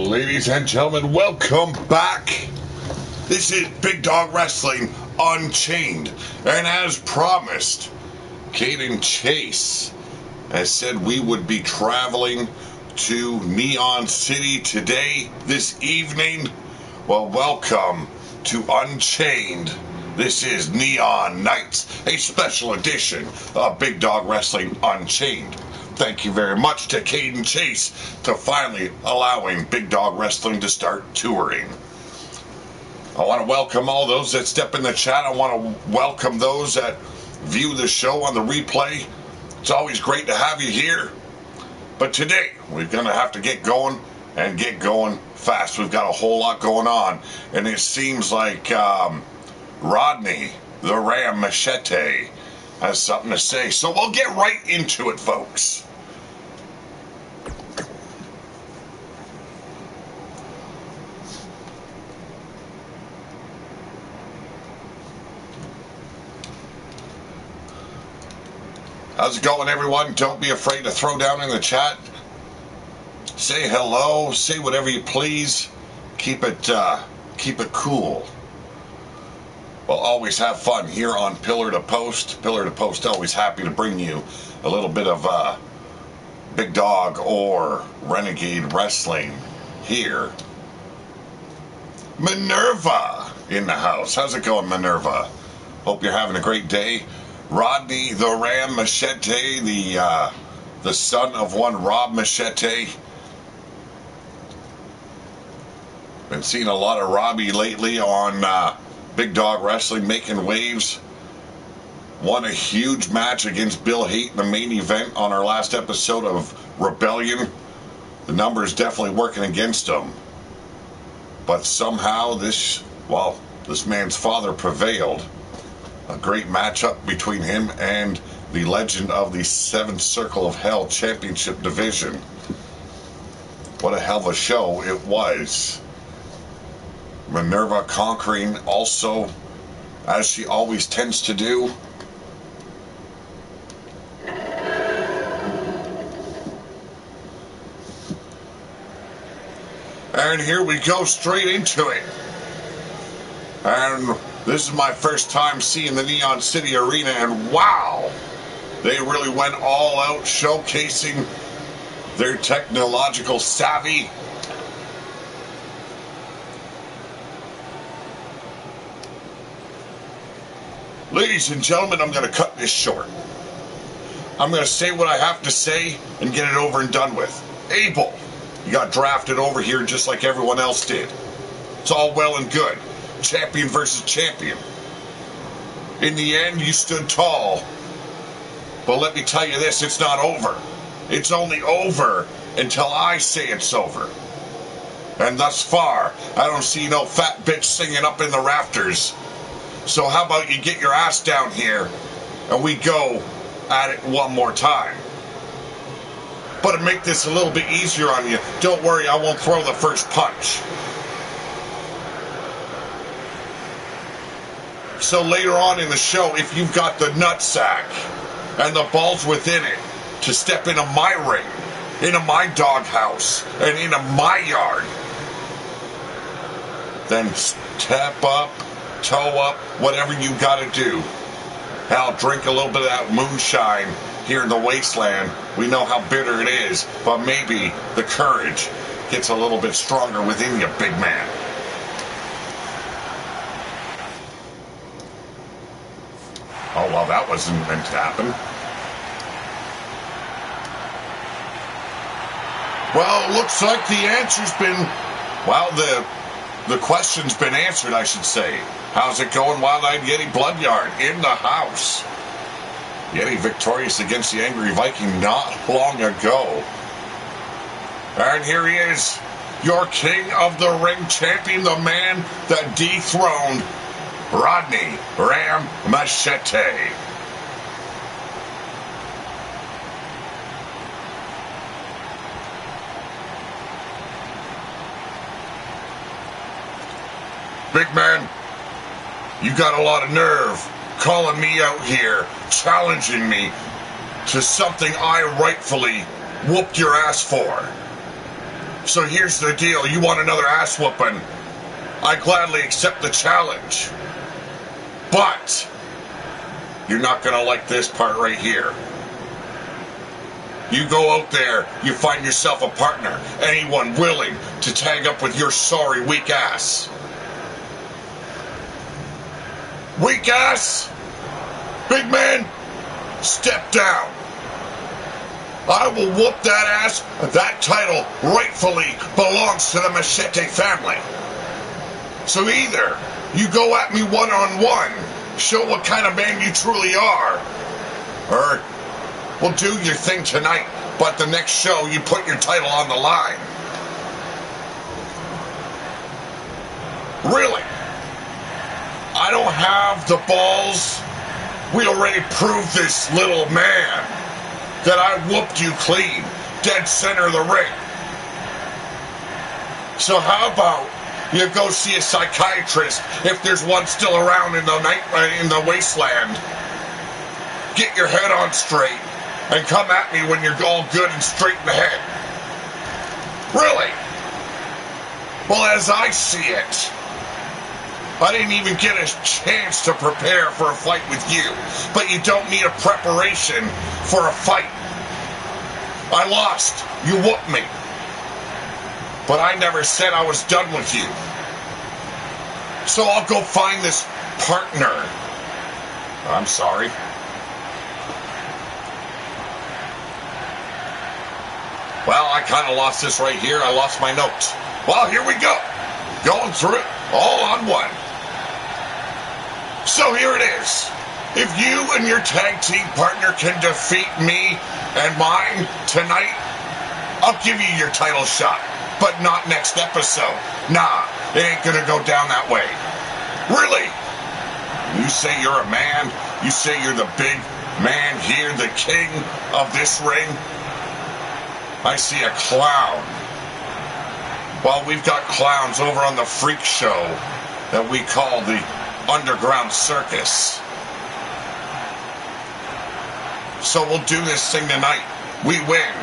Ladies and gentlemen, welcome back. This is Big Dog Wrestling Unchained. And as promised, Caden Chase has said we would be traveling to Neon City today, this evening. Well, welcome to Unchained. This is Neon Nights, a special edition of Big Dog Wrestling Unchained. Thank you very much to Caden Chase to finally allowing Big Dog Wrestling to start touring. I want to welcome all those that step in the chat. I want to welcome those that view the show on the replay. It's always great to have you here. But today, we're going to have to get going and get going fast. We've got a whole lot going on. And it seems like Rodney, the Ram Machete, has something to say. So we'll get right into it, folks. How's it going, everyone? Don't be afraid to throw down in the chat. Say hello. Say whatever you please. Keep it cool. We'll always have fun here on Pillar to Post. Pillar to Post, always happy to bring you a little bit of Big Dog or Renegade Wrestling here. Minerva in the house. How's it going, Minerva? Hope you're having a great day. Rodney, the Ram Machete, the son of one Rob Machete. Been seeing a lot of Robbie lately on Big Dog Wrestling, making waves. Won a huge match against Bill Haight in the main event on our last episode of Rebellion. The numbers definitely working against him. But somehow this man's father prevailed. A great matchup between him and the legend of the 7th Circle of Hell Championship Division. What a hell of a show it was. Minerva conquering also, as she always tends to do. And here we go straight into it. And this is my first time seeing the Neon City Arena, and wow, they really went all out showcasing their technological savvy. Ladies and gentlemen, I'm going to cut this short. I'm going to say what I have to say and get it over and done with. Abel, you got drafted over here just like everyone else did. It's all well and good. Champion versus champion. In the end, you stood tall. But let me tell you this, it's not over. It's only over until I say it's over. And thus far, I don't see no fat bitch singing up in the rafters. So how about you get your ass down here and we go at it one more time. But to make this a little bit easier on you, don't worry, I won't throw the first punch. So later on in the show, if you've got the nutsack and the balls within it to step into my ring, into my doghouse, and into my yard, then step up, toe up, whatever you got to do. Hell, drink a little bit of that moonshine here in the wasteland. We know how bitter it is, but maybe the courage gets a little bit stronger within you, big man. Oh, well, that wasn't meant to happen. Well, it looks like the answer's been, well, the question's been answered, I should say. How's it going, Wild-Eyed Yeti Bloodyard in the house? Yeti victorious against the Angry Viking not long ago. And here he is, your King of the Ring champion, the man that dethroned Rodney Ram Machete. Big man, you got a lot of nerve calling me out here, challenging me to something I rightfully whooped your ass for. So here's the deal. You want another ass whooping? I gladly accept the challenge. But you're not going to like this part right here. You go out there, you find yourself a partner, anyone willing to tag up with your sorry weak ass. Weak ass? Big man, step down. I will whoop that ass. That title rightfully belongs to the Machete family. So either you go at me one-on-one, show what kind of man you truly are, or we'll do your thing tonight, but the next show you put your title on the line. Really? I don't have the balls. We already proved this, little man, that I whooped you clean, dead center of the ring. So how about you go see a psychiatrist if there's one still around in the wasteland. Get your head on straight and come at me when you're all good and straight in the head. Really? Well, as I see it, I didn't even get a chance to prepare for a fight with you, but you don't need a preparation for a fight. I lost. You whooped me. But I never said I was done with you. So I'll go find this partner. I'm sorry. Well, I kind of lost this right here. I lost my notes. Well, here we go. Going through it all on one. So here it is. If you and your tag team partner can defeat me and mine tonight, I'll give you your title shot. But not next episode. Nah, it ain't gonna go down that way. Really? You say you're a man? You say you're the big man here, the king of this ring? I see a clown. Well, we've got clowns over on the freak show that we call the Underground Circus. So we'll do this thing tonight. We win.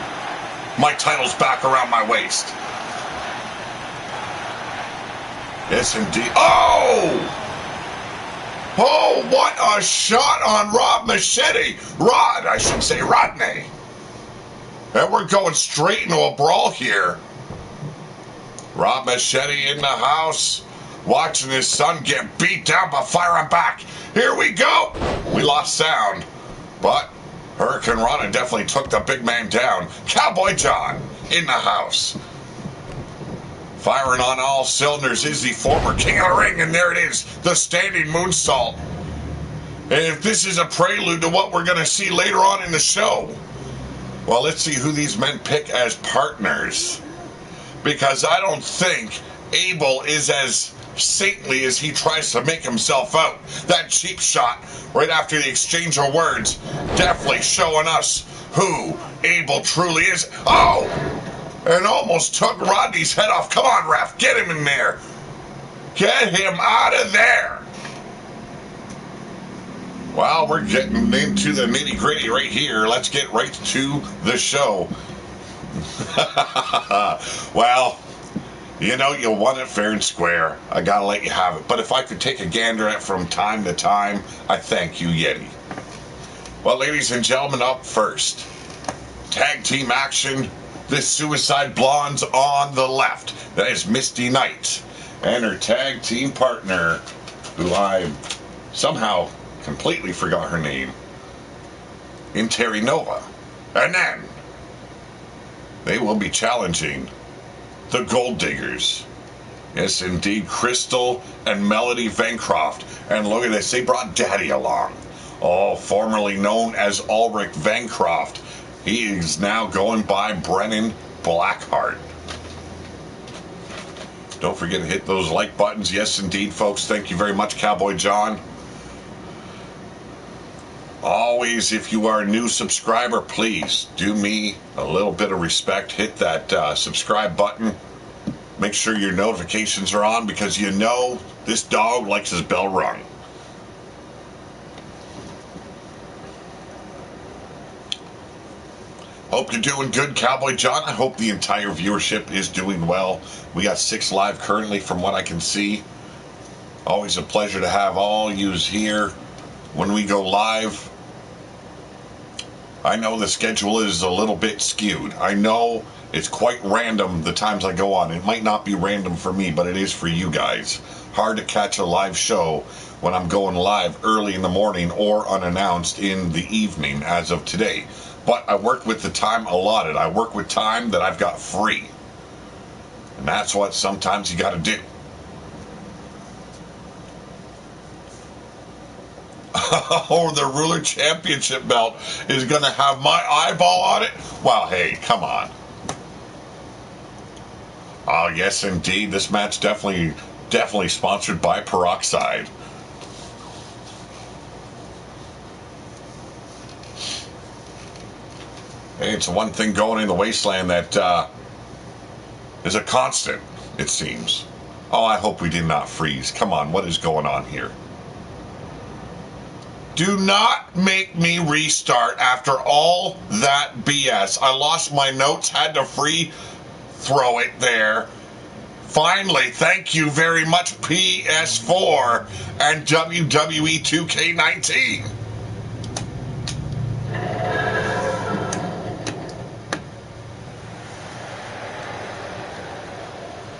My title's back around my waist. Yes, indeed. Oh! Oh, what a shot on Rob Machete. Rod, I should say, Rodney. And we're going straight into a brawl here. Rob Machete in the house, watching his son get beat down by firing back. Here we go. We lost sound, but Hurricane Rana definitely took the big man down. Cowboy John in the house. Firing on all cylinders is the former king of the ring, and there it is, the standing moonsault. And if this is a prelude to what we're going to see later on in the show, well, let's see who these men pick as partners. Because I don't think Abel is as saintly as he tries to make himself out. That cheap shot right after the exchange of words definitely showing us who Abel truly is. Oh! And almost took Rodney's head off. Come on, ref. Get him in there. Get him out of there. Well, we're getting into the nitty-gritty right here. Let's get right to the show. Well, you know, you won it fair and square. I gotta let you have it. But if I could take a gander at from time to time, I thank you, Yeti. Well, ladies and gentlemen, up first, tag team action. The Suicide Blondes on the left. That is Misty Knight and her tag team partner, who I somehow completely forgot her name, in Terry Nova. And then they will be challenging the Gold Diggers. Yes, indeed, Crystal and Melody Vancroft. And look at this, they brought Daddy along. Oh, formerly known as Ulrich Vancroft. He is now going by Brennan Blackheart. Don't forget to hit those like buttons. Yes, indeed, folks. Thank you very much, Cowboy John. Always, if you are a new subscriber, please do me a little bit of respect. Hit that subscribe button. Make sure your notifications are on, because you know this dog likes his bell rung. Hope you're doing good, Cowboy John. I hope the entire viewership is doing well. We got 6 live currently from what I can see. Always a pleasure to have all yous here when we go live. I know the schedule is a little bit skewed. I know it's quite random the times I go on. It might not be random for me, but it is for you guys. Hard to catch a live show when I'm going live early in the morning or unannounced in the evening as of today. But I work with the time allotted. I work with time that I've got free. And that's what sometimes you got to do. Oh, the Ruler Championship belt is going to have my eyeball on it? Well, hey, come on. Oh, yes, indeed. This match definitely sponsored by Peroxide. Hey, it's one thing going in the wasteland that is a constant, it seems. Oh, I hope we did not freeze. Come on, what is going on here? Do not make me restart after all that BS. I lost my notes, had to free throw it there. Finally, thank you very much, PS4 and WWE 2K19.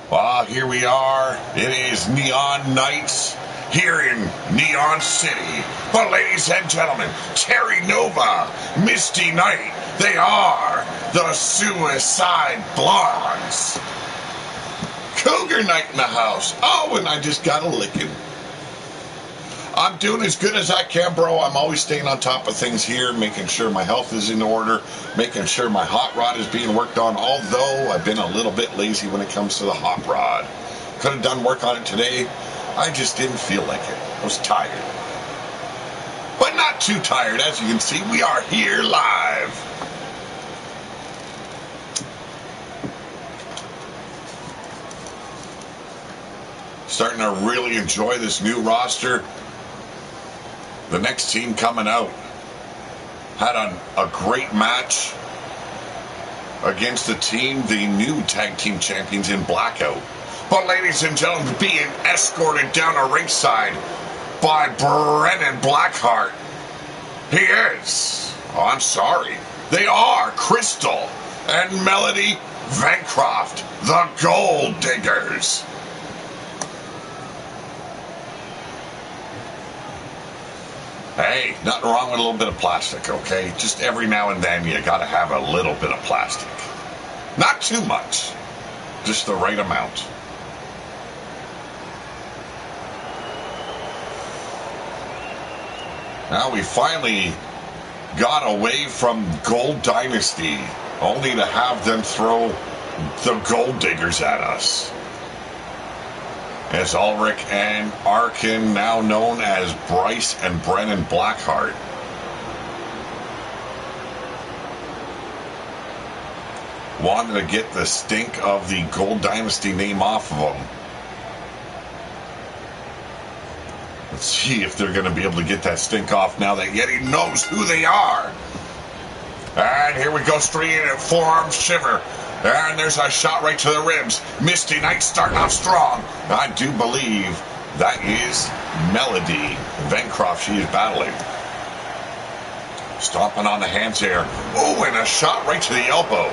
Well, here we are. It is Neon Nights here in Neon City. But ladies and gentlemen, Terry Nova, Misty Knight, they are the Suicide Blondes. Cougar Night in the house. Oh, and I just got a licking. I'm doing as good as I can, bro. I'm always staying on top of things here, making sure my health is in order, making sure my hot rod is being worked on, although I've been a little bit lazy when it comes to the hot rod. Could have done work on it today. I just didn't feel like it. I was tired. But not too tired. As you can see, we are here live. Starting to really enjoy this new roster. The next team coming out had a great match against the new tag team champions in Blackout. But ladies and gentlemen, being escorted down a ringside by Brennan Blackheart. He is. Oh, I'm sorry. They are Crystal and Melody Vancroft, the Gold Diggers. Hey, nothing wrong with a little bit of plastic, okay? Just every now and then you gotta have a little bit of plastic. Not too much, just the right amount. Now we finally got away from Gold Dynasty, only to have them throw the Gold Diggers at us. As Ulrich and Arkin, now known as Bryce and Brennan Blackheart, wanted to get the stink of the Gold Dynasty name off of them. Let's see if they're going to be able to get that stink off now that Yeti knows who they are. And here we go, straight in at forearm shiver. And there's a shot right to the ribs. Misty Knight starting off strong. I do believe that is Melody Vancroft she is battling. Stomping on the hands here. Oh, and a shot right to the elbow.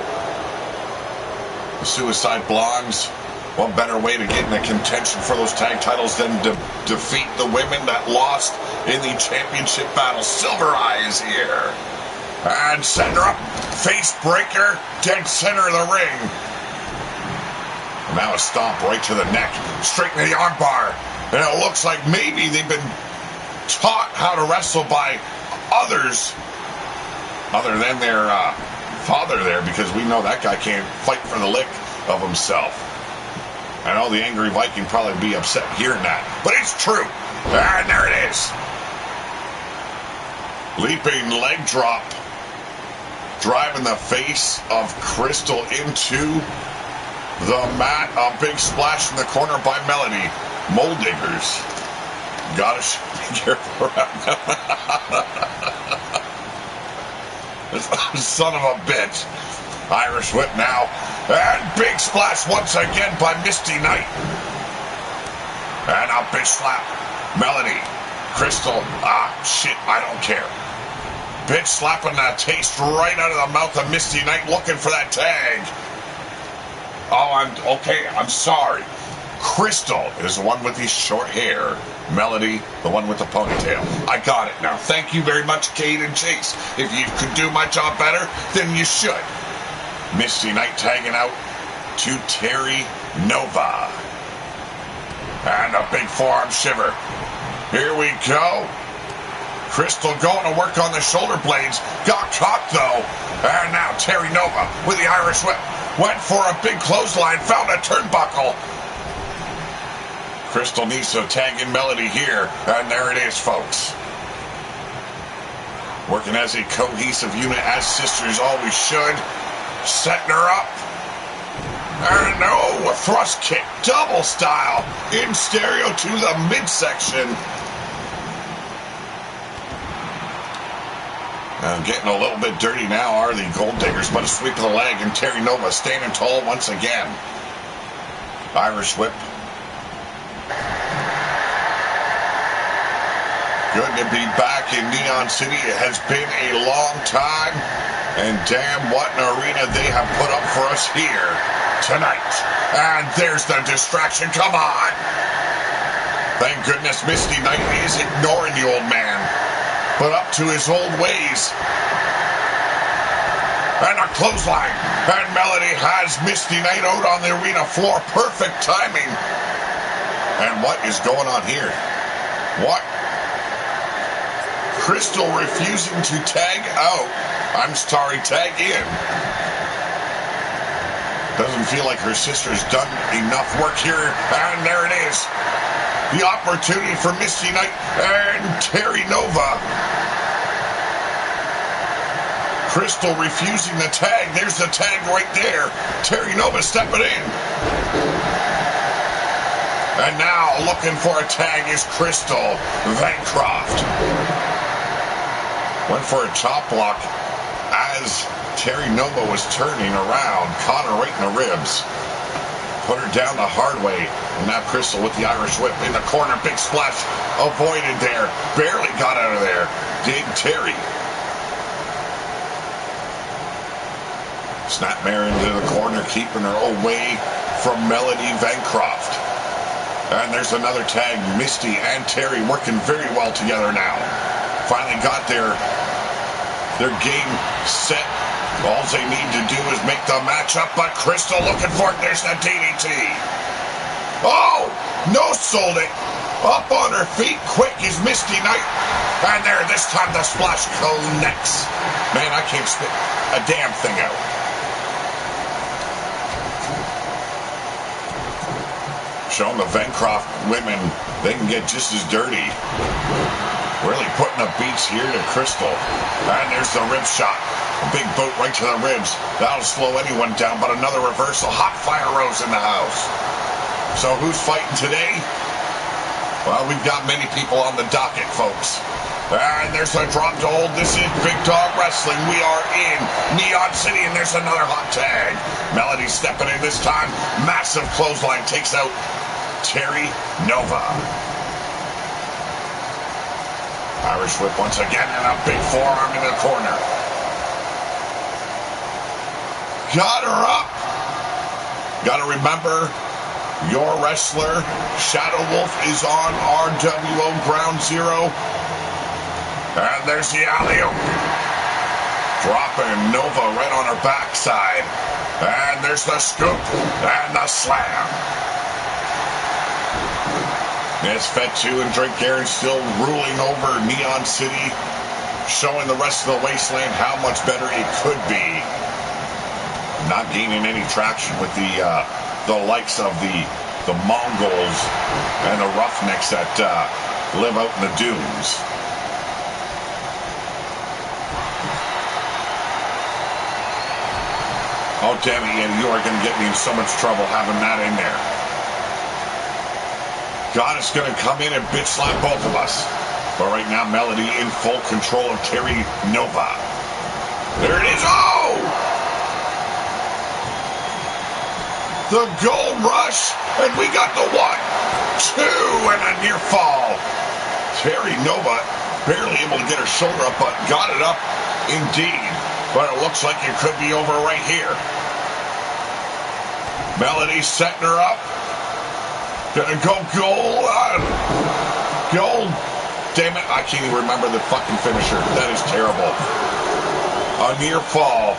The Suicide Blondes. What better way to get in the contention for those tag titles than to defeat the women that lost in the championship battle? Silver Eye is here. And send her up. Face breaker. Dead center of the ring. And now a stomp right to the neck. Straight in the armbar. And it looks like maybe they've been taught how to wrestle by others other than their father there, because we know that guy can't fight for the lick of himself. I know the Angry Viking probably be upset hearing that, but it's true. And there it is. Leaping leg drop. Driving the face of Crystal into the mat. A big splash in the corner by Melody. Mold Diggers. Gotta be careful around them. Son of a bitch. Irish whip now. And big splash once again by Misty Knight. And a big slap. Melody. Crystal. Shit, I don't care. Bitch slapping that taste right out of the mouth of Misty Knight looking for that tag. I'm sorry. Crystal is the one with the short hair. Melody, the one with the ponytail. I got it now. Thank you very much, Kate and Chase. If you could do my job better, then you should. Misty Knight tagging out to Terry Nova. And a big forearm shiver. Here we go. Crystal going to work on the shoulder blades. Got caught, though. And now Terry Nova with the Irish whip. Went for a big clothesline. Found a turnbuckle. Crystal needs to tag in Melody here. And there it is, folks. Working as a cohesive unit, as sisters always should. Setting her up. And a thrust kick. Double style. In stereo to the midsection. Getting a little bit dirty now are the Gold Diggers, but a sweep of the leg, and Terry Nova standing tall once again. Irish whip. Good to be back in Neon City. It has been a long time, and damn what an arena they have put up for us here tonight. And there's the distraction. Come on. Thank goodness Misty Knight is ignoring the old man, but up to his old ways. And a clothesline. And Melody has Misty Knight out on the arena floor. Perfect timing. And what is going on here? What? Crystal refusing to tag out. I'm sorry, tag in. Doesn't feel like her sister's done enough work here. And there it is. The opportunity for Misty Knight and Terry Nova. Crystal refusing the tag. There's the tag right there. Terry Nova stepping in. And now looking for a tag is Crystal Bancroft. Went for a chop block as Terry Nova was turning around. Caught her right in the ribs. Put her down the hard way. And now Crystal with the Irish whip in the corner. Big splash. Avoided there. Barely got out of there. Did Terry. Snapmare into the corner, keeping her away from Melody Bancroft. And there's another tag. Misty and Terry working very well together now. Finally got their game set. All they need to do is make the match up, but Crystal looking for it. There's the DDT. Oh, no sold it. Up on her feet, quick is Misty Knight. And there, this time the splash connects. Man, I can't spit a damn thing out. Showing the Bancroft women they can get just as dirty. Really putting the beats here to Crystal. And there's the rib shot. A big boot right to the ribs. That'll slow anyone down, but another reversal. Hot Fire Rose in the house. So who's fighting today? Well, we've got many people on the docket, folks. And there's a drop to hold. This is Big Dog Wrestling. We are in Neon City, and there's another hot tag. Melody stepping in this time. Massive clothesline takes out Terry Nova. Irish whip once again, and a big forearm in the corner. Got her up. Got to remember, your wrestler, Shadow Wolf, is on RWO Ground Zero. And there's the alley-oop. Dropping Nova right on her backside. And there's the scoop and the slam. It's Fettu and Drink Aaron still ruling over Neon City, showing the rest of the wasteland how much better it could be. Not gaining any traction with the likes of the Mongols and the Roughnecks that live out in the dunes. Oh, damn it, Ian, you are going to get me in so much trouble having that in there. God is going to come in and bitch slap both of us. But right now, Melody in full control of Terry Nova. There it is. Oh! The gold rush, and we got the 1, 2, and a near fall. Terry Nova barely able to get her shoulder up, but got it up indeed. But it looks like it could be over right here. Melody setting her up. Gonna go gold. Gold. Damn it, I can't even remember the fucking finisher. That is terrible. A near fall.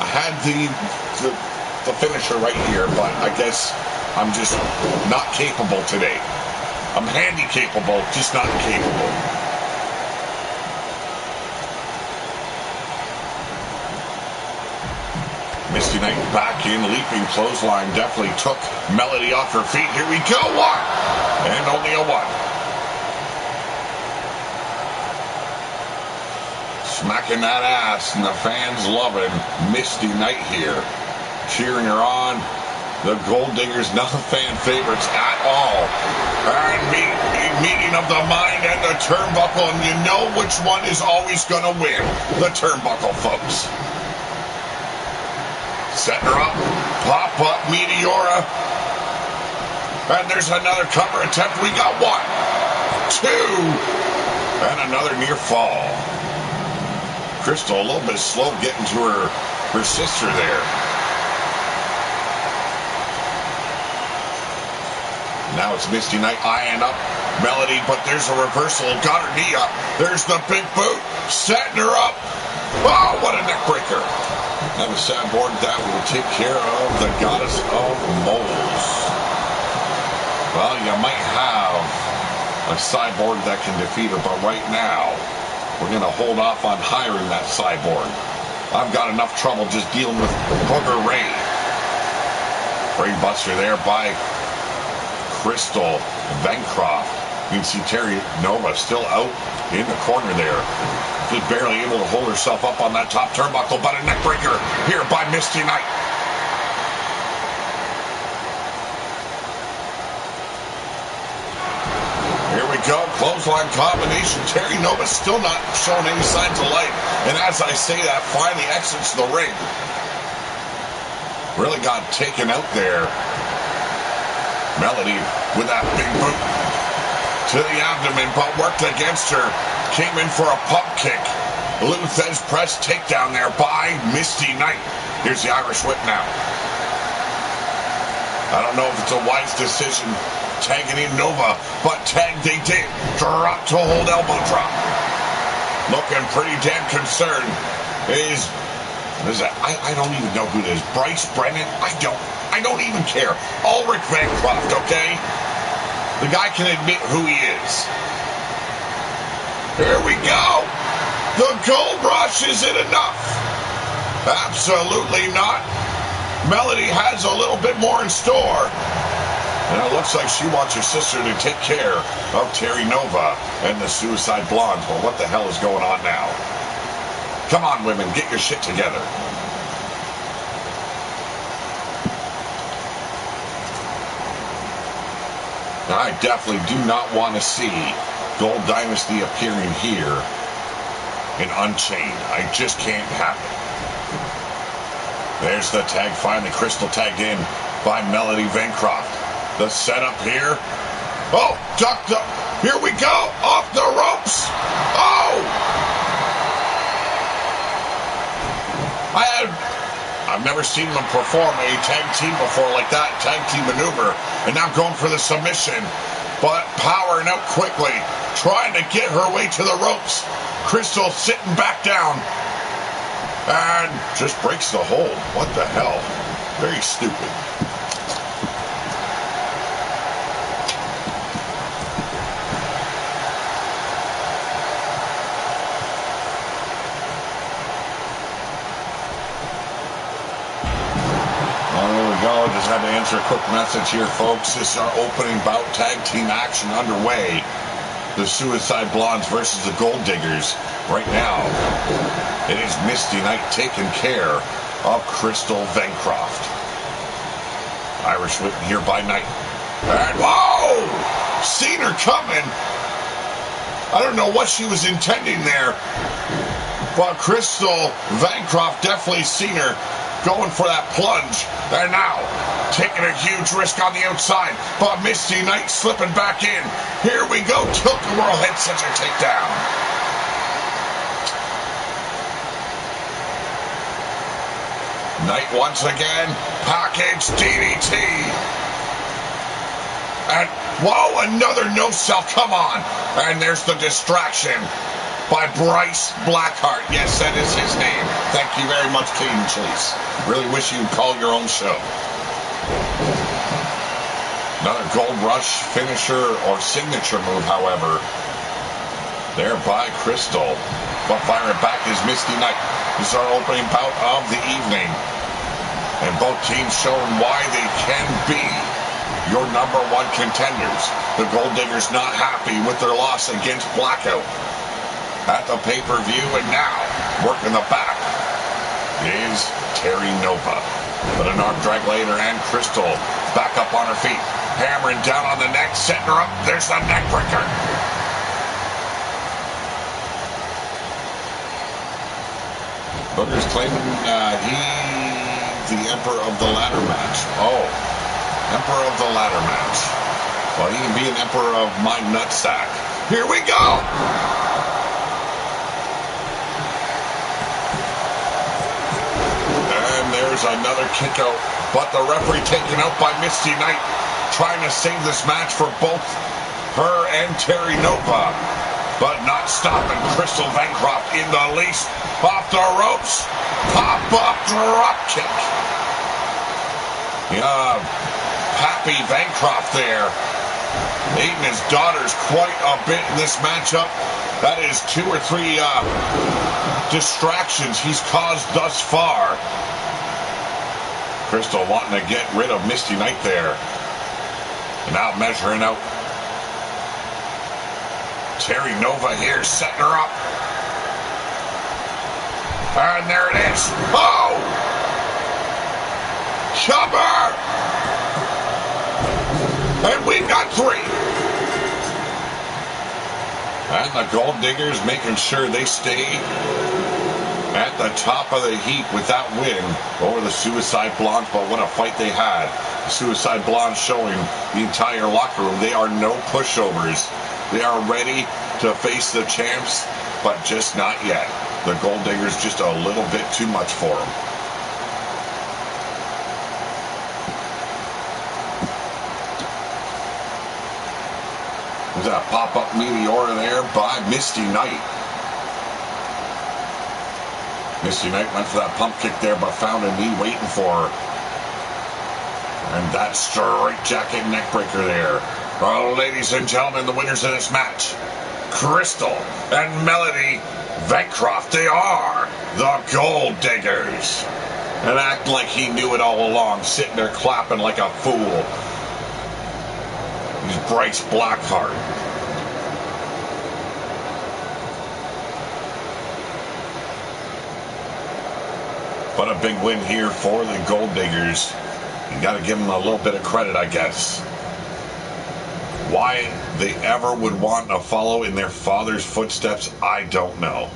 I had the finisher right here, but I guess I'm just not capable today. I'm handy capable, just not capable. Misty Knight back in, leaping clothesline, definitely took Melody off her feet. Here we go, 1, and only a 1. Smacking that ass, and the fans loving Misty Knight here. Cheering her on. The Gold Diggers, not fan favorites at all. And meeting of the mind and the turnbuckle, and you know which one is always going to win. The turnbuckle, folks. Setting her up. Pop up, Meteora. And there's another cover attempt. We got 1, 2, and another near fall. Crystal a little bit slow getting to her sister there. Now it's Misty Knight eyeing up Melody, but there's a reversal. Got her knee up. There's the big boot. Setting her up. Oh, what a neck breaker. Now the soundboard that will take care of the goddess of moles. Well, you might have a cyborg that can defeat her, but right now, we're going to hold off on hiring that cyborg. I've got enough trouble just dealing with Booger Ray. Brain buster there by Crystal Bancroft. You can see Terry Nova still out in the corner there. Just barely able to hold herself up on that top turnbuckle, but a neck breaker here by Misty Knight. Here we go, clothesline combination. Terry Nova still not showing any signs of life. And as I say that, finally exits the ring. Really got taken out there. Melody with that big boot to the abdomen, but worked against her. Came in for a pump kick. Luthez press takedown there by Misty Knight. Here's the Irish whip now. I don't know if it's a wise decision tagging in Nova, but tag they did. Drop to hold elbow drop. Looking pretty damn concerned. What is that? I don't even know who it is. Bryce Brennan? I don't even care. Ulrich Bancroft, okay? The guy can admit who he is. Here we go. The gold rush, is it enough? Absolutely not. Melody has a little bit more in store. And it looks like she wants her sister to take care of Terry Nova and the Suicide Blondes. Well, what the hell is going on now? Come on, women, get your shit together. I definitely do not want to see Gold Dynasty appearing here in Unchained. I just can't have it. There's the tag finally. Crystal tagged in by Melody Bancroft. The setup here. Oh, ducked up. Here we go. Off the ropes. Oh! I've never seen them perform a tag team before like that. Tag team maneuver. And now going for the submission. But powering out quickly. Trying to get her way to the ropes. Crystal sitting back down. And just breaks the hold. What the hell? Very stupid. Just had to answer a quick message here, folks. This is our opening bout. Tag team action underway. The Suicide Blondes versus the Gold Diggers. Right now, it is Misty Knight taking care of Crystal Bancroft. Irish whip here by Knight. And whoa! Seen her coming. I don't know what she was intending there. But Crystal Bancroft definitely seen her going for that plunge. And now, taking a huge risk on the outside. But Misty Knight slipping back in. Here we go. Tilt-a-whirl head scissor takedown. Knight once again. Package DDT. And, whoa, another no-sell. Come on. And there's the distraction by Bryce Blackheart. Yes, that is his name. Thank you very much, Caden Chase. Really wish you'd call your own show. Another Gold Rush finisher or signature move, however. There by Crystal. But firing back is Misty Knight. This is our opening bout of the evening. And both teams showing why they can be your number one contenders. The Gold Diggers not happy with their loss against Blackout at the pay-per-view, and now, working the back, is Terry Nova. But an arm drag later, and Crystal back up on her feet, hammering down on the neck, setting her up. There's the neck breaker. Booker's claiming he's the Emperor of the Ladder match. Oh, Emperor of the Ladder match. Well, he can be an Emperor of my nutsack. Here we go! There's another kick out, but the referee taken out by Misty Knight, trying to save this match for both her and Terry Nova, but not stopping Crystal Bancroft in the least. Off the ropes, pop-up drop kick. Yeah, Pappy Bancroft there, eating his daughters quite a bit in this matchup. That is 2 or 3 distractions he's caused thus far. Crystal wanting to get rid of Misty Knight there. And now measuring out. Terry Nova here setting her up. And there it is. Oh! Chopper! And we've got 3. And the Gold Diggers making sure they stay at the top of the heap with that win over the Suicide Blondes. But what a fight they had. The Suicide Blondes showing the entire locker room they are no pushovers. They are ready to face the champs, but just not yet. The Gold Diggers just a little bit too much for them. There's a pop-up meteor there by Misty Knight. Misty Knight went for that pump kick there, but found a knee waiting for her. And that straight jacket neck breaker there. Well, ladies and gentlemen, the winners of this match, Crystal and Melody Bancroft. They are the Gold Diggers. And act like he knew it all along, sitting there clapping like a fool. He's Bryce Blackheart. But a big win here for the Gold Diggers. You got to give them a little bit of credit, I guess. Why they ever would want to follow in their father's footsteps, I don't know.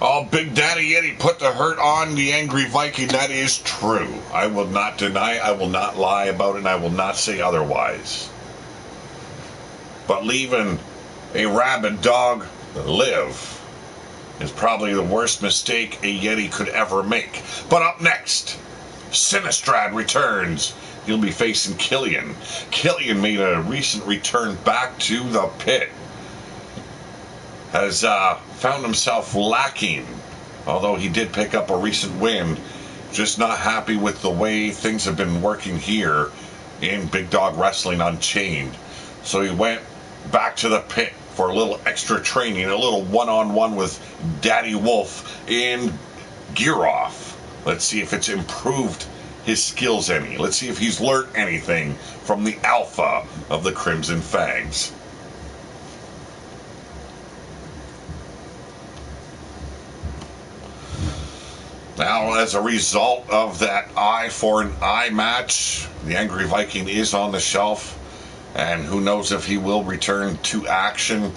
Oh, Big Daddy Yeti put the hurt on the Angry Viking. That is true. I will not deny, I will not lie about it, and I will not say otherwise. But leaving a rabid dog live is probably the worst mistake a Yeti could ever make. But up next, Sinistrad returns. He'll be facing Killian. Killian made a recent return back to the pit. Has found himself lacking, although he did pick up a recent win. Just not happy with the way things have been working here in Big Dog Wrestling Unchained. So he went back to the pit for a little extra training, a little one-on-one with Daddy Wolf in Gear Off. Let's see if it's improved his skills any. Let's see if he's learned anything from the alpha of the Crimson Fangs. Now, as a result of that eye for an eye match, the Angry Viking is on the shelf. And who knows if he will return to action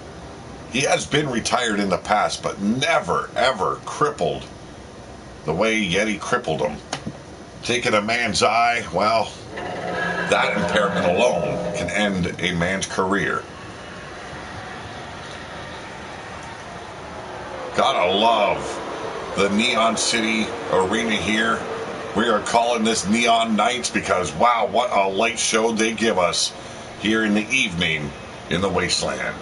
He has been retired in the past, but never, ever crippled the way Yeti crippled him. Taking a man's eye, well, that impairment alone can end a man's career. Gotta love the Neon City Arena here. We are calling this Neon Nights because, wow, what a light show they give us here in the evening in the Wasteland.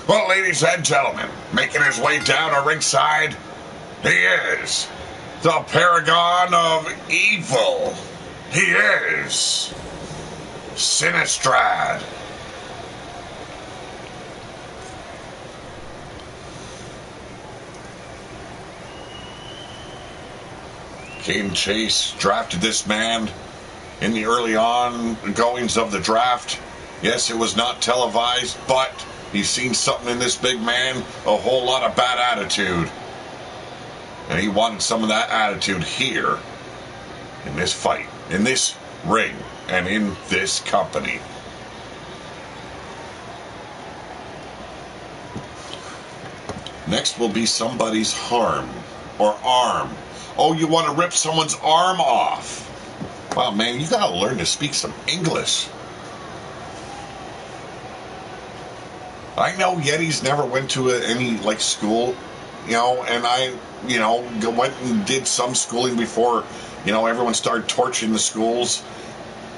Well, ladies and gentlemen, making his way down a ringside, he is the paragon of evil. He is Sinistrad. Caden Chase drafted this man in the early on goings of the draft. Yes, it was not televised, but he's seen something in this big man, a whole lot of bad attitude. And he wanted some of that attitude here in this fight, in this ring, and in this company. Next will be somebody's arm or arm. Oh, you want to rip someone's arm off? Wow, man, you gotta learn to speak some English. I know Yetis never went to any, like, school, you know, and I, you know, went and did some schooling before, you know, everyone started torching the schools.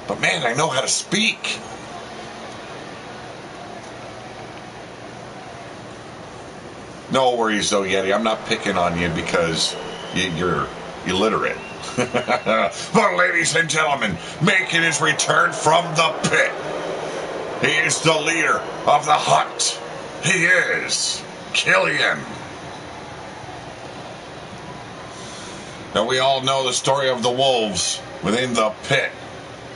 But, man, I know how to speak. No worries, though, Yeti. I'm not picking on you because you're illiterate. But, ladies and gentlemen, making his return from the pit, he is the leader of the hunt. He is KILLIAN. Now, we all know the story of the wolves within the pit.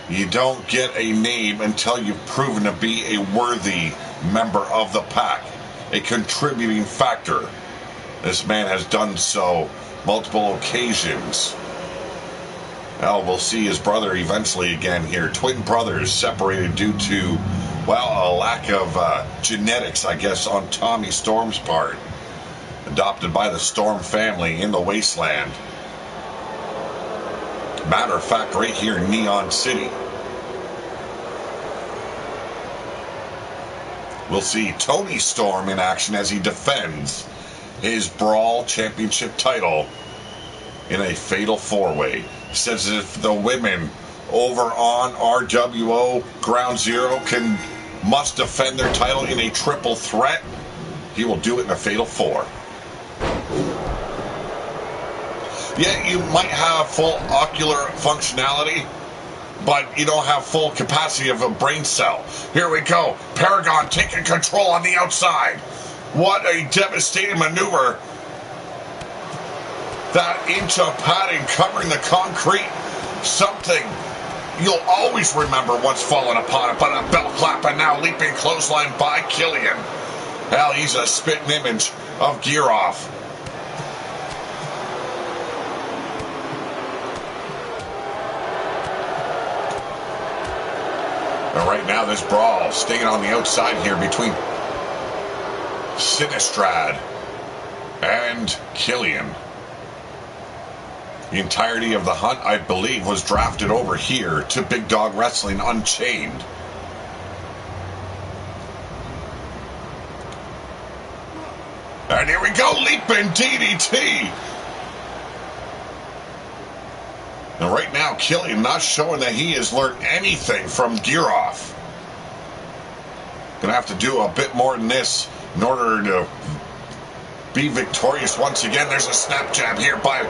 You don't get a name until you've proven to be a worthy member of the pack, a contributing factor. This man has done so multiple occasions. Well, we'll see his brother eventually again here. Twin brothers separated due to, well, a lack of genetics, I guess, on Tommy Storm's part. Adopted by the Storm family in the Wasteland. Matter of fact, right here in Neon City. We'll see Tony Storm in action as he defends his Brawl Championship title in a fatal four-way. Says if the women over on RWO Ground Zero must defend their title in a triple threat, he will do it in a fatal four. Yeah, you might have full ocular functionality, but you don't have full capacity of a brain cell. Here we go. Paragon taking control on the outside. What a devastating maneuver. That inch of padding covering the concrete. Something you'll always remember once falling upon it, but a belt clap and now leaping clothesline by KILLIAN. Hell, he's a spitting image of Gear Off. And right now, this brawl staying on the outside here between Sinistrad and KILLIAN. The entirety of the hunt, I believe, was drafted over here to Big Dog Wrestling Unchained. And here we go, leaping DDT. And right now, KILLIAN not showing that he has learned anything from Gear Off. Gonna have to do a bit more than this in order to be victorious once again. There's a snap jab here by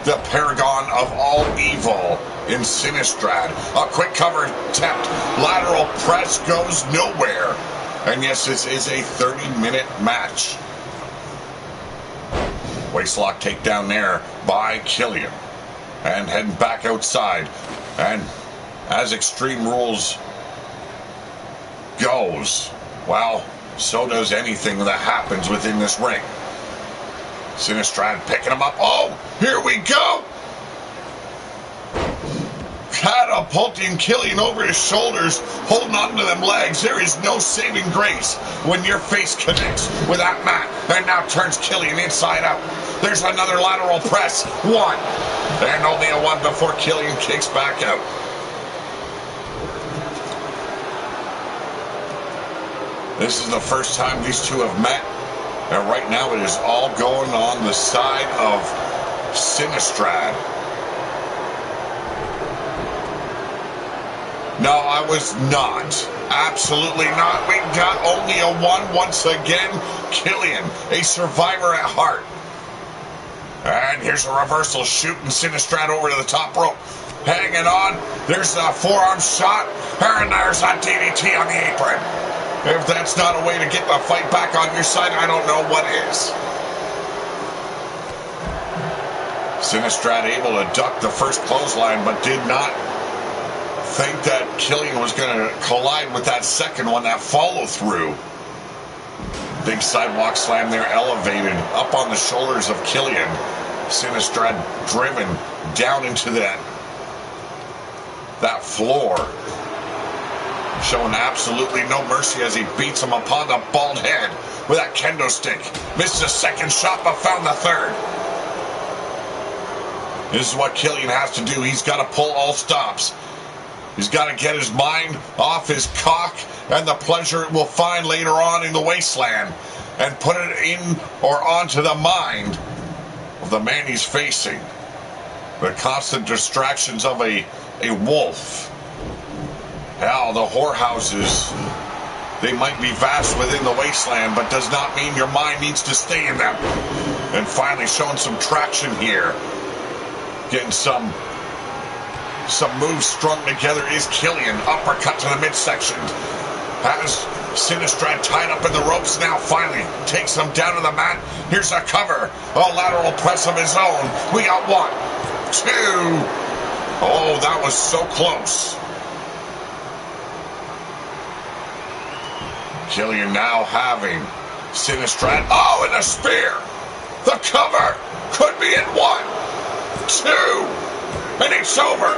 the paragon of all evil in Sinistrad. A quick cover attempt. Lateral press goes nowhere. And yes, this is a 30-minute match. Waistlock takedown there by KILLIAN. And heading back outside. And as Extreme Rules goes, well, so does anything that happens within this ring. Sinistrad picking him up. Oh, here we go. catapulting Killian over his shoulders, holding on to them legs. There is no saving grace when your face connects with that mat and now turns Killian inside out. There's another lateral press. One. And only a one before Killian kicks back out. This is the first time these two have met. And right now it is all going on the side of Sinistrad. No, I was not. Absolutely not. We got only a one once again. Killian, a survivor at heart. And here's a reversal, shooting Sinistrad over to the top rope. Hanging on. There's a forearm shot. And there's a DDT on the apron. If that's not a way to get the fight back on your side, I don't know what is. Sinistrad able to duck the first clothesline, but did not think that Killian was going to collide with that second one, that follow-through. Big sidewalk slam there, elevated up on the shoulders of Killian. Sinistrad driven down into that floor. Showing absolutely no mercy as he beats him upon the bald head with that kendo stick. Missed a second shot, but found the third. This is what Killian has to do. He's got to pull all stops. He's got to get his mind off his cock and the pleasure it will find later on in the wasteland and put it in or onto the mind of the man he's facing. The constant distractions of a wolf. Hell, the whorehouses, they might be vast within the wasteland, but does not mean your mind needs to stay in them. And finally showing some traction here. Getting some moves strung together is Killian. Uppercut to the midsection. Has Sinistrad tied up in the ropes now. Finally takes him down to the mat. Here's a cover. A lateral press of his own. We got one, two. Oh, that was so close. Killian now having Sinistrad. Oh, and a spear. The cover could be in one, two, and it's over.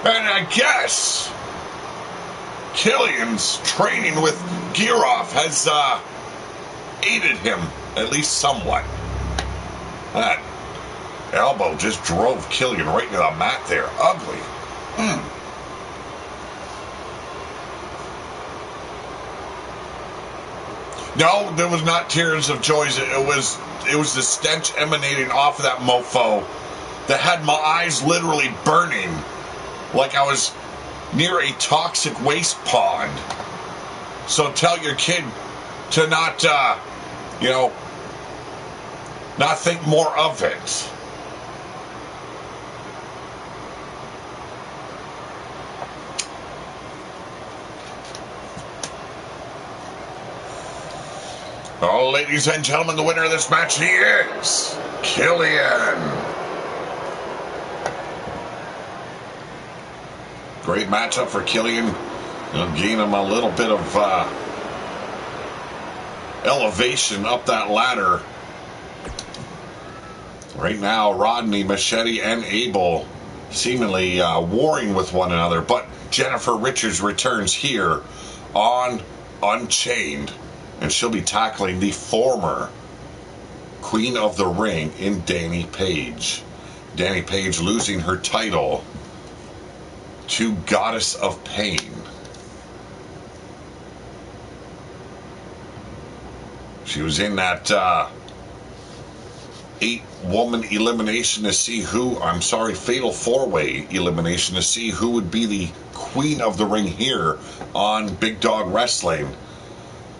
And I guess Killian's training with Gearoff has aided him, at least somewhat. That elbow just drove Killian right into the mat there. Ugly. No, there was not tears of joy. It was the stench emanating off of that mofo that had my eyes literally burning like I was near a toxic waste pond. So tell your kid to not, not think more of it. Oh, ladies and gentlemen, the winner of this match, he is Killian. Great matchup for Killian. It'll gain him a little bit of elevation up that ladder. Right now, Rodney, Machete, and Abel seemingly warring with one another. But Jennifer Richards returns here on Unchained. And she'll be tackling the former Queen of the Ring in Dani Paige. Dani Paige losing her title to Goddess of Pain. She was in that 8-woman elimination to see who, fatal 4-way elimination to see who would be the Queen of the Ring here on Big Dog Wrestling.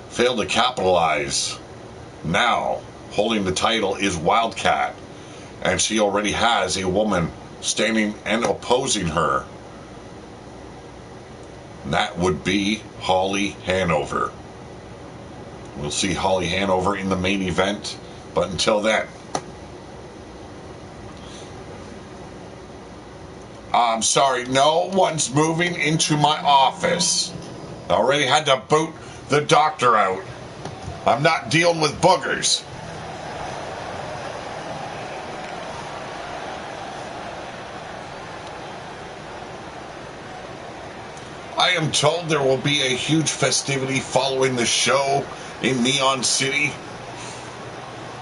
Failed to capitalize. Now, holding the title is Wildcat. And she already has a woman standing and opposing her. And that would be Holly Hanover. We'll see Holly Hanover in the main event. But until then, I'm sorry, no one's moving into my office. I already had to boot the doctor out. I'm not dealing with boogers. I am told there will be a huge festivity following the show in Neon City.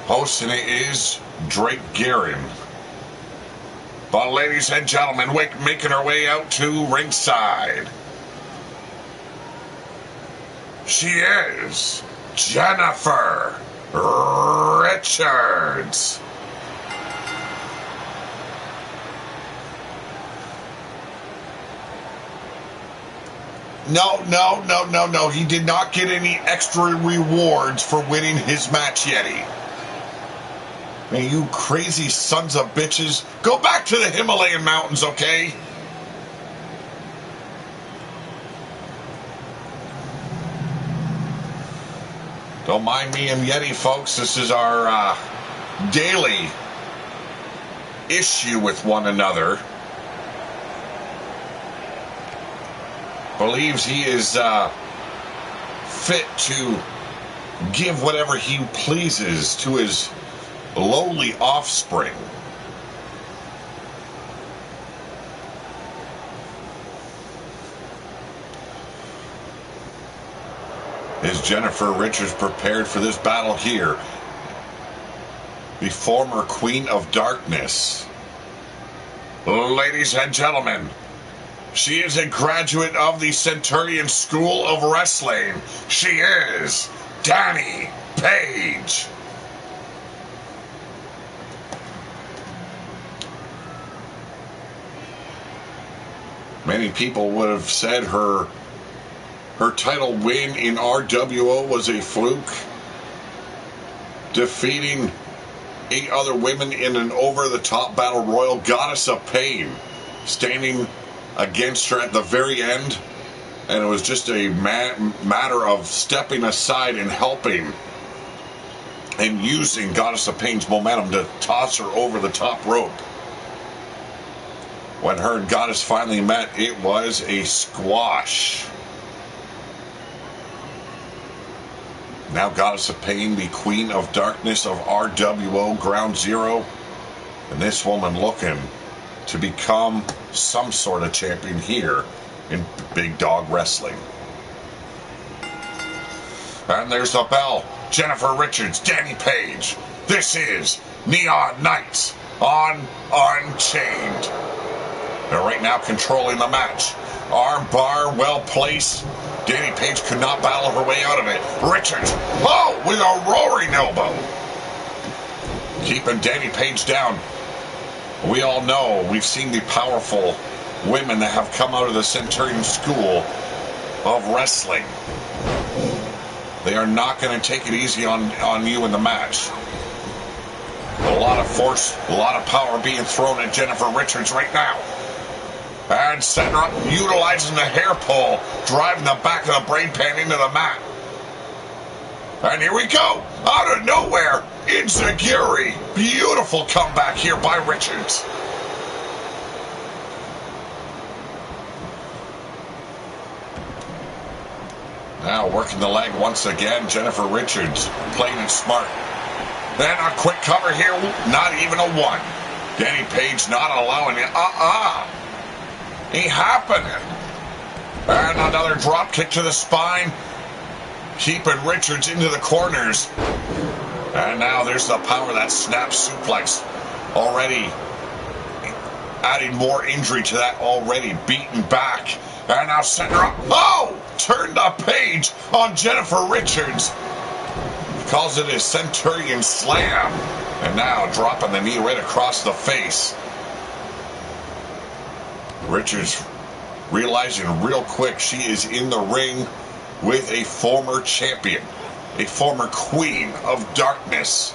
Hosting it is Drake Guerin. But ladies and gentlemen, making her way out to ringside, she is Jennifer Richards. No. He did not get any extra rewards for winning his match yet. I mean, you crazy sons of bitches. Go back to the Himalayan mountains, okay? Don't mind me and Yeti, folks. This is our daily issue with one another. Believes he is fit to give whatever he pleases to his lowly offspring. Is Jennifer Richards prepared for this battle here? The former Queen of Darkness. Ladies and gentlemen, she is a graduate of the Centurion School of Wrestling. She is DANI PAIGE. Many people would have said her title win in RWO was a fluke, defeating 8 other women in an over-the-top battle royal. Goddess of Pain standing against her at the very end, and it was just a matter of stepping aside and helping and using Goddess of Pain's momentum to toss her over the top rope. When her and Goddess finally met, it was a squash. Now Goddess of Pain, the Queen of Darkness of RWO Ground Zero, and this woman looking to become some sort of champion here in Big Dog Wrestling. And there's the bell. Jennifer Richards, DANI PAIGE. This is Neon Nights on Unchained. They're right now controlling the match. Arm bar well placed. DANI PAIGE could not battle her way out of it. Richards, with a roaring elbow. Keeping DANI PAIGE down. We all know, we've seen the powerful women that have come out of the Centurion School of Wrestling. They are not going to take it easy on you in the match. A lot of force, a lot of power being thrown at Jennifer Richards right now. And setting her up, utilizing the hair pull, driving the back of the brain pan into the mat. And here we go, out of nowhere, Inzaguri. Beautiful comeback here by Richards. Now working the leg once again, Jennifer Richards playing it smart. Then a quick cover here, not even a 1. DANI PAIGE not allowing it. Ain't happening. And another drop kick to the spine, keeping Richards into the corners. And now there's the power of that snap suplex, already adding more injury to that already beaten back. And now setting her up. Turned the page on Jennifer Richards. Calls it a Centurion Slam. And now dropping the knee right across the face. Richards realizing real quick she is in the ring with a former champion, a former Queen of Darkness.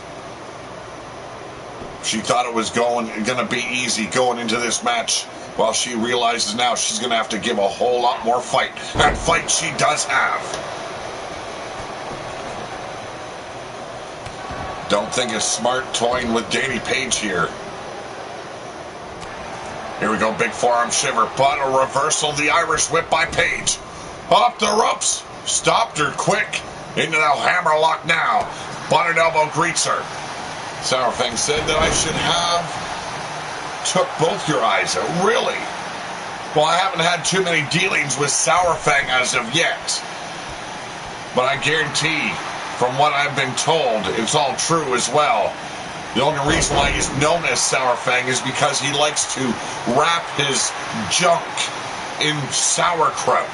She thought it was going to be easy going into this match. Well, she realizes now she's going to have to give a whole lot more fight. And fight she does have. Don't think it's smart toying with DANI PAIGE here. Here we go, big forearm shiver, but a reversal, the Irish whip by PAIGE. Up the ropes, stopped her quick, into the hammerlock now. Butted elbow greets her. Sourfang said that I should have took both your eyes out. Really? Well, I haven't had too many dealings with Sour Fang as of yet. But I guarantee, from what I've been told, it's all true as well. The only reason why he's known as Sour Fang is because he likes to wrap his junk in sauerkraut.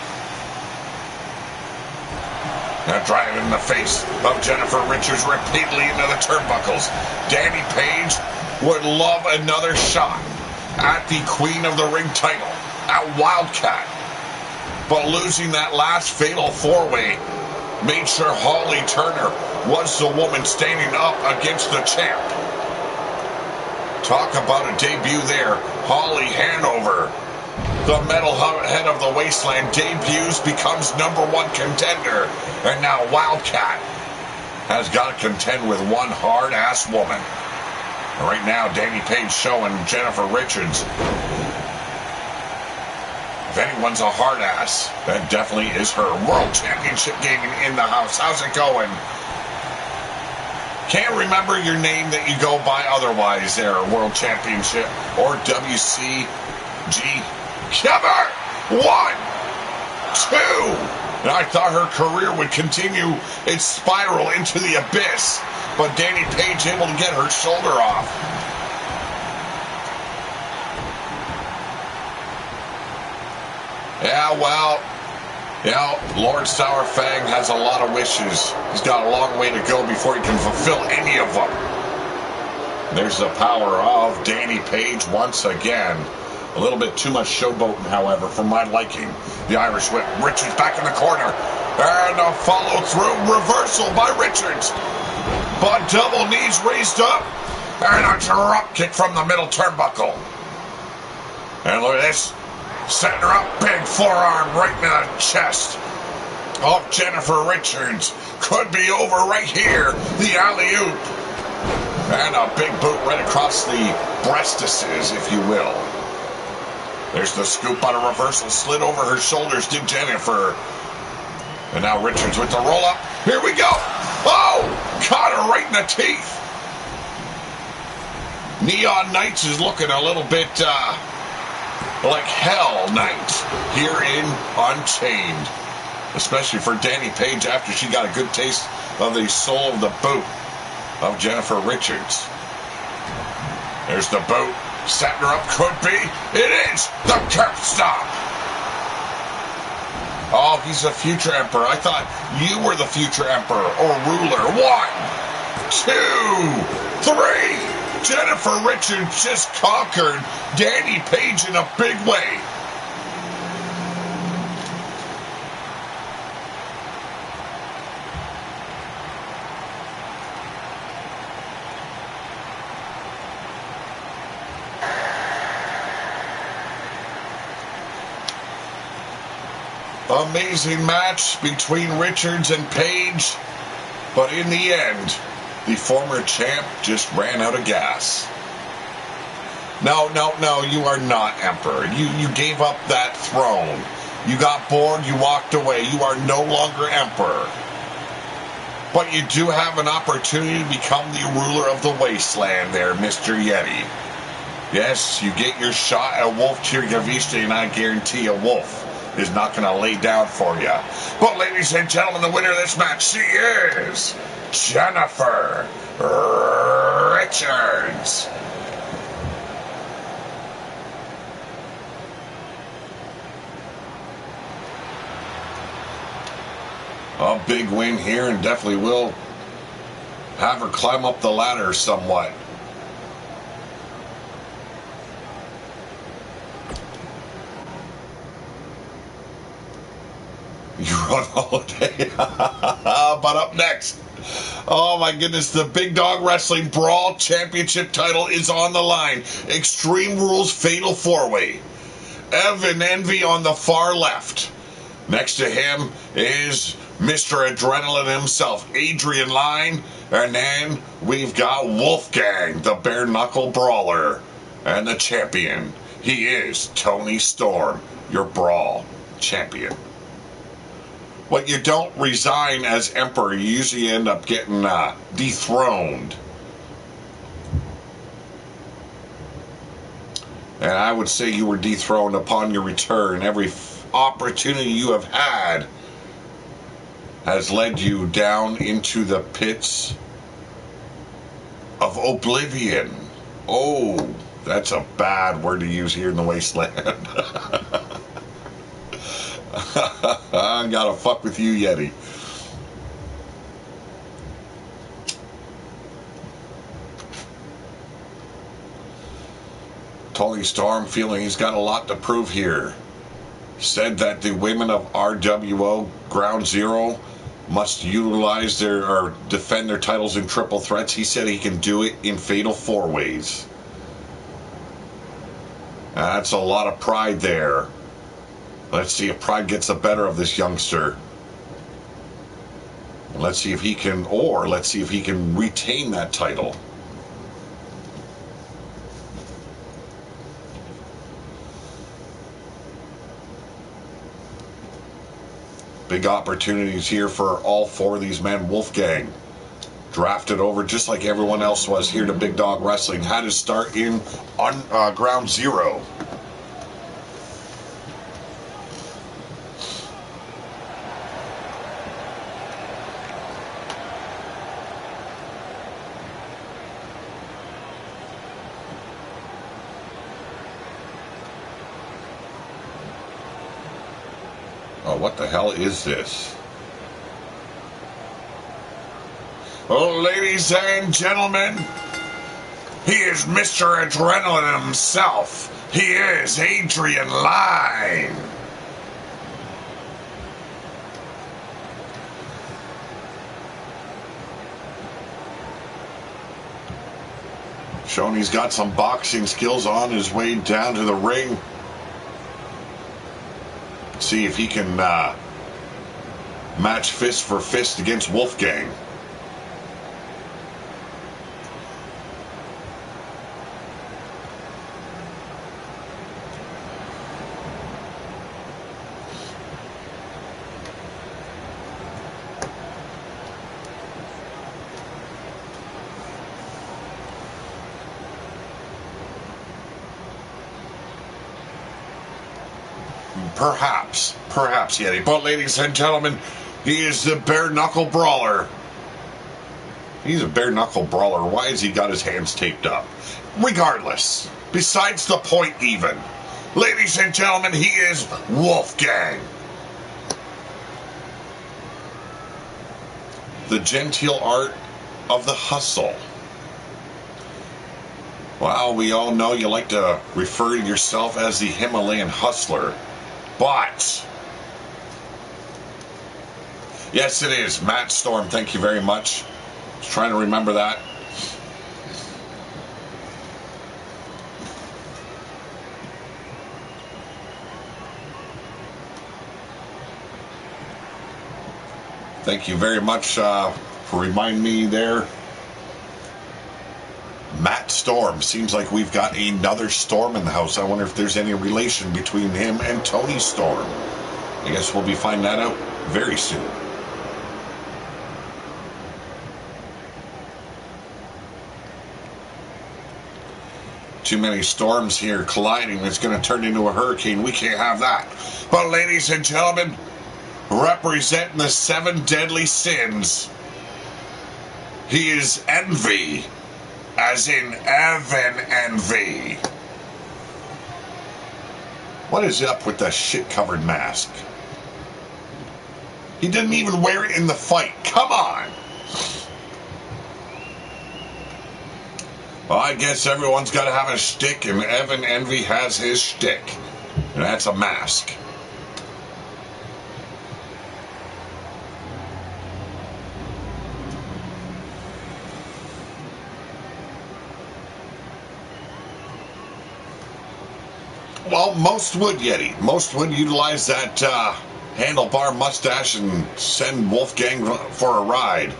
Now driving in the face of Jennifer Richards repeatedly into the turnbuckles. Danny Paige would love another shot at the Queen of the Ring title, at Wildcat. But losing that last fatal four-way made sure Holly Turner was the woman standing up against the champ. Talk about a debut there. Holly Hanover, the metalhead of the wasteland, debuts, becomes #1 contender. And now Wildcat has got to contend with one hard-ass woman. And right now, Danny Paige showing Jennifer Richards, if anyone's a hard ass, that definitely is her. World Championship Gaming in the house. How's it going? Can't remember your name that you go by otherwise there, World Championship or WCG. Cover! 1, 2. And I thought her career would continue its spiral into the abyss, but Danny Paige able to get her shoulder off. Yeah, well, Lord Sour Fang has a lot of wishes. He's got a long way to go before he can fulfill any of them. There's the power of Danny Paige once again. A little bit too much showboating, however, for my liking. The Irish whip. Richards back in the corner. And a follow-through reversal by Richards. But double knees raised up. And a drop kick from the middle turnbuckle. And look at this. Setting her up. Big forearm right in the chest of Jennifer Richards. Could be over right here. The alley-oop. And a big boot right across the breastises, if you will. There's the scoop on a reversal. Slid over her shoulders to Jennifer. And now Richards with the roll-up. Here we go. Oh! Caught her right in the teeth. Neon Knights is looking a little bit like Hell Knight here in Unchained. Especially for Danny Paige after she got a good taste of the sole of the boot of Jennifer Richards. There's the boot. Setting her up, could be. It is the curb stop. Oh, he's a future emperor. I thought you were the future emperor or ruler. 1, 2, 3. Jennifer Richards just conquered Danny Paige in a big way. Amazing match between Richards and Paige, but in the end, the former champ just ran out of gas. No, you are not Emperor. You gave up that throne. You got bored, you walked away. You are no longer Emperor. But you do have an opportunity to become the ruler of the wasteland there, Mr. Yeti. Yes, you get your shot at Wolf Tirgavishte, and I guarantee a wolf is not going to lay down for you. But ladies and gentlemen, the winner of this match, she is Jennifer Richards. A big win here, and definitely will have her climb up the ladder somewhat. You're on holiday. But up next, oh my goodness, the Big Dog Wrestling Brawl Championship title is on the line. Extreme Rules Fatal 4-Way. Evan Envy on the far left. Next to him is Mr. Adrenaline himself, Adrian Line. And then we've got Wolfgang, the bare knuckle brawler. And the champion, he is Tony Storm, your Brawl champion. But you don't resign as Emperor. You usually end up getting dethroned. And I would say you were dethroned upon your return. Every opportunity you have had has led you down into the pits of oblivion. Oh, that's a bad word to use here in the wasteland. I gotta fuck with you, Yeti. Tony Storm, feeling he's got a lot to prove here, said that the women of RWO Ground Zero must utilize their or defend their titles in triple threats. He said he can do it in fatal four ways. That's a lot of pride there. Let's see if pride gets the better of this youngster. Let's see if he can, or let's see if he can retain that title. Big opportunities here for all four of these men. Wolfgang, drafted over just like everyone else was here to Big Dog Wrestling. Had his start in on Ground Zero. Oh, what the hell is this? Well, ladies and gentlemen, he is Mr. Adrenaline himself. He is Adrian Line. Showing he's got some boxing skills on his way down to the ring. See if he can match fist for fist against Wolfgang. Perhaps, Yeti. But ladies and gentlemen, he is the bare knuckle brawler. He's a bare knuckle brawler. Why has he got his hands taped up? Regardless, besides the point even. Ladies and gentlemen, he is Wolfgang. The genteel art of the hustle. Well, we all know you like to refer to yourself as the Himalayan hustler. But, yes, it is. Matt Storm, thank you very much. I was trying to remember that. Thank you very much for reminding me there. Matt Storm. Seems like we've got another Storm in the house. I wonder if there's any relation between him and Tony Storm. I guess we'll be finding that out very soon. Too many storms here colliding. It's going to turn into a hurricane. We can't have that. But ladies and gentlemen, representing the 7 deadly sins, he is Envy. As in Evan Envy. What is up with that shit-covered mask? He didn't even wear it in the fight. Come on! Well, I guess everyone's got to have a shtick, and Evan Envy has his shtick. And that's a mask. Well, most would, Yeti. Most would utilize that handlebar mustache and send Wolfgang for a ride.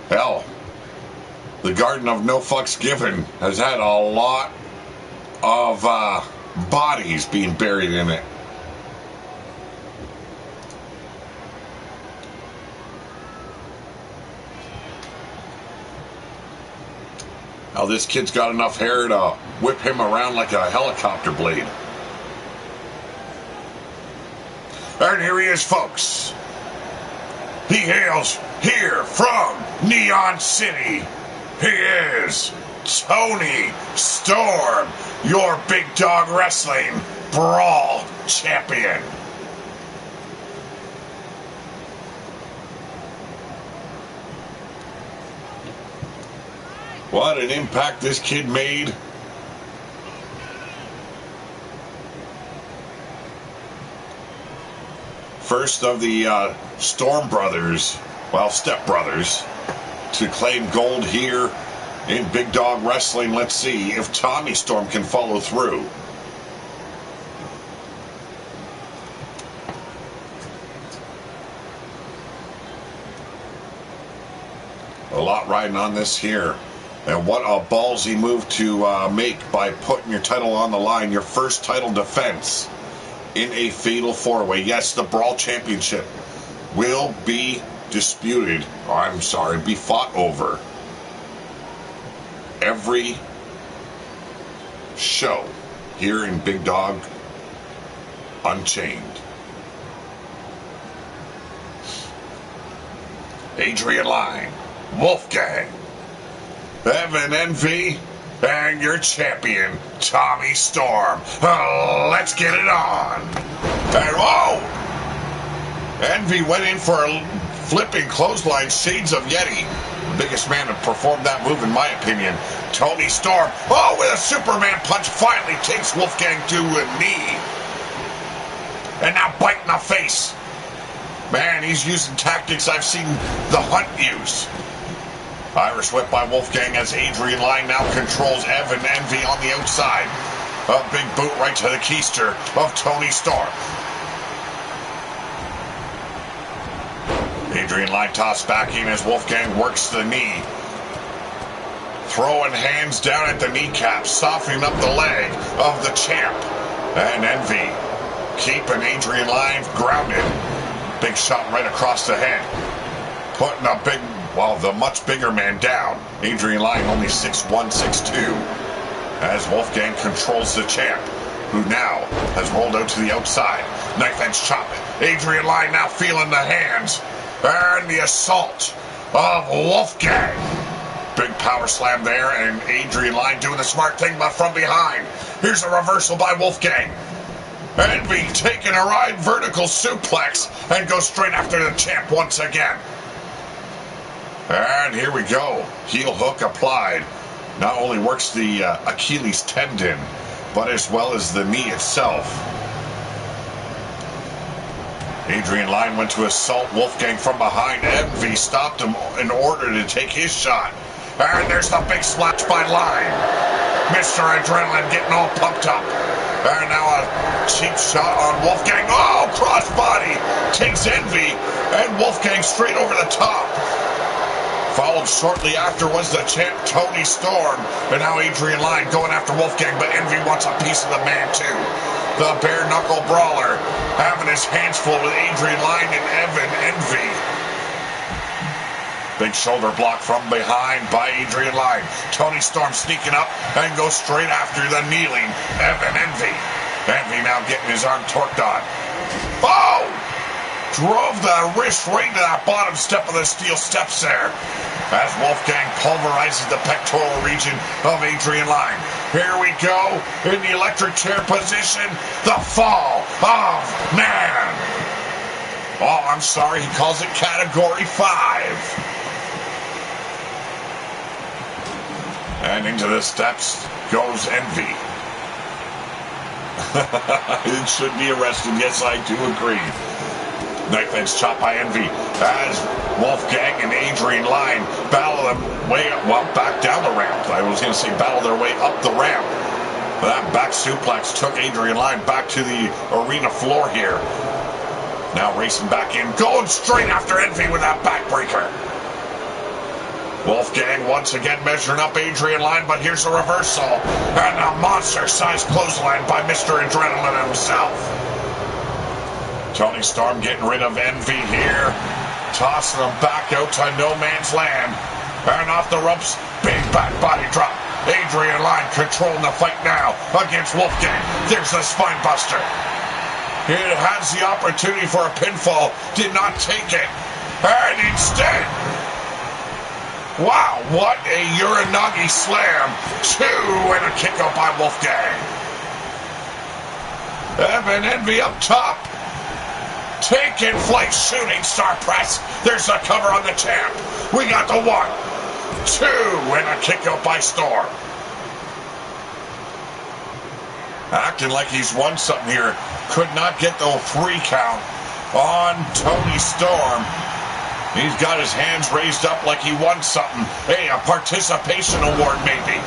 Hell, the Garden of No Fucks Given has had a lot of bodies being buried in it. How this kid's got enough hair to whip him around like a helicopter blade. And here he is, folks. He hails here from Neon City. He is Tony Storm, your Big Dog Wrestling Brawl Champion. What an impact this kid made. First of the Storm brothers, well, step brothers, to claim gold here in Big Dog Wrestling. Let's see if Tommy Storm can follow through. A lot riding on this here. And what a ballsy move to make by putting your title on the line, your first title defense in a fatal four-way. Yes, the Brawl Championship will be disputed, be fought over every show here in Big Dog Unchained. Adrian Line, Wolfgang, Evan Envy, and your champion, Tommy Storm. Let's get it on. And whoa! Envy went in for a flipping clothesline, shades of Yeti. The biggest man to perform that move, in my opinion. Tony Storm, with a Superman punch, finally takes Wolfgang to a knee. And now bite in the face. Man, he's using tactics I've seen the Hunt use. Irish whip by Wolfgang as Adrian Line now controls Evan Envy on the outside. A big boot right to the keister of Tony Storm. Adrian Line tossed back in as Wolfgang works the knee. Throwing hands down at the kneecap, softening up the leg of the champ. And Envy keeping Adrian Line grounded. Big shot right across the head. Putting a big, the much bigger man down. Adrian Line only 6'1", 6'2", as Wolfgang controls the champ, who now has rolled out to the outside. Knife edge chop. Adrian Line now feeling the hands. And the assault of Wolfgang. Big power slam there, and Adrian Line doing the smart thing, but from behind. Here's a reversal by Wolfgang. Envy taking a ride, vertical suplex, and goes straight after the champ once again. And here we go. Heel hook applied. Not only works the Achilles tendon, but as well as the knee itself. Adrian Line went to assault Wolfgang from behind. Envy stopped him in order to take his shot. And there's the big splash by Line. Mr. Adrenaline getting all pumped up. And now a cheap shot on Wolfgang. Crossbody takes Envy. And Wolfgang straight over the top. Followed shortly after was the champ, Tony Storm. And now Adrian Line going after Wolfgang, but Envy wants a piece of the man too. The bare knuckle brawler having his hands full with Adrian Line and Evan Envy. Big shoulder block from behind by Adrian Line. Tony Storm sneaking up and goes straight after the kneeling Evan Envy. Envy now getting his arm torqued on. Drove the wrist right into that bottom step of the steel steps there. As Wolfgang pulverizes the pectoral region of Adrian Line. Here we go in the electric chair position. The fall of man. I'm sorry, he calls it category 5. And into the steps goes Envy. It should be arrested. Yes, I do agree. Knife edge chop by Envy as Wolfgang and Adrian Line battle them back down the ramp. I was going to say battle their way up the ramp. That back suplex took Adrian Line back to the arena floor here. Now racing back in, going straight after Envy with that backbreaker. Wolfgang once again measuring up Adrian Line, but here's a reversal. And a monster-sized clothesline by Mr. Adrenaline himself. Tony Storm getting rid of Envy here. Tossing him back out to no man's land. And off the ropes, big back body drop. Adrian Line controlling the fight now against Wolfgang. There's the spine buster. It has the opportunity for a pinfall, did not take it. And instead, wow, what a Uranagi slam. 2 and a kick out by Wolfgang. Evan Envy up top. Taking flight, shooting star press. There's a cover on the champ. We got the 1, 2 and a kick out by Storm. Acting like he's won something here. Could not get the 3 count on Tony Storm. He's got his hands raised up like he won something. Hey, a participation award maybe.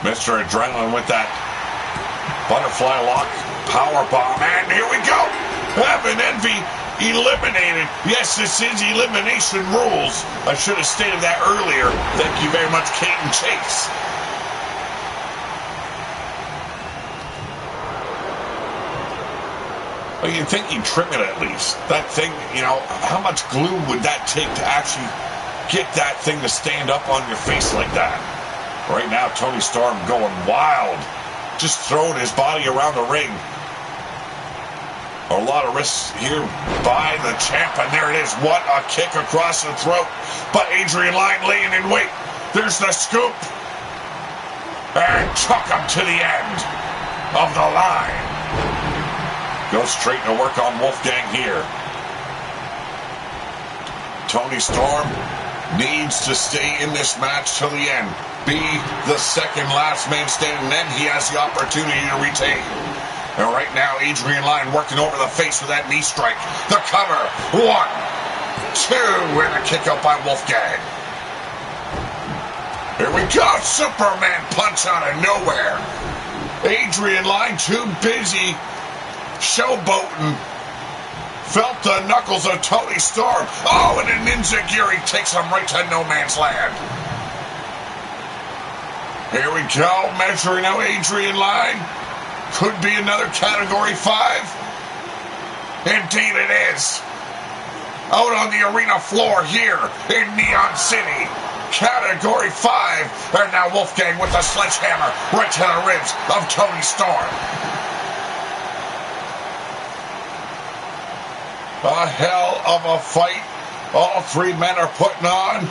Mr. Adrenaline with that butterfly lock power bomb. And here we go. Evan Envy eliminated. Yes, this is elimination rules. I should have stated that earlier. Thank you very much, Caden Chase. Well, you'd think he'd trim it at least. That thing, you know, how much glue would that take to actually get that thing to stand up on your face like that? Right now, Tony Storm going wild. Just throwing his body around the ring. A lot of risks here by the champ, and there it is. What a kick across the throat. But Adrian Line laying in wait. There's the scoop. And took him to the end of the line. Goes straight to work on Wolfgang here. Tony Storm needs to stay in this match till the end. Be the second last man standing, then he has the opportunity to retain. And right now, Adrian Line working over the face with that knee strike. The cover. 1, 2, and a kick out by Wolfgang. Here we go. Superman punch out of nowhere. Adrian Line too busy showboating. Felt the knuckles of Tony Storm. Oh, and a Ninja-Giri takes him right to no man's land. Here we go, measuring out Adrian Line. Could be another Category 5. Indeed it is. Out on the arena floor here in Neon City. Category 5. And now Wolfgang with the sledgehammer right to the ribs of Tony Storm. A hell of a fight all 3 men are putting on.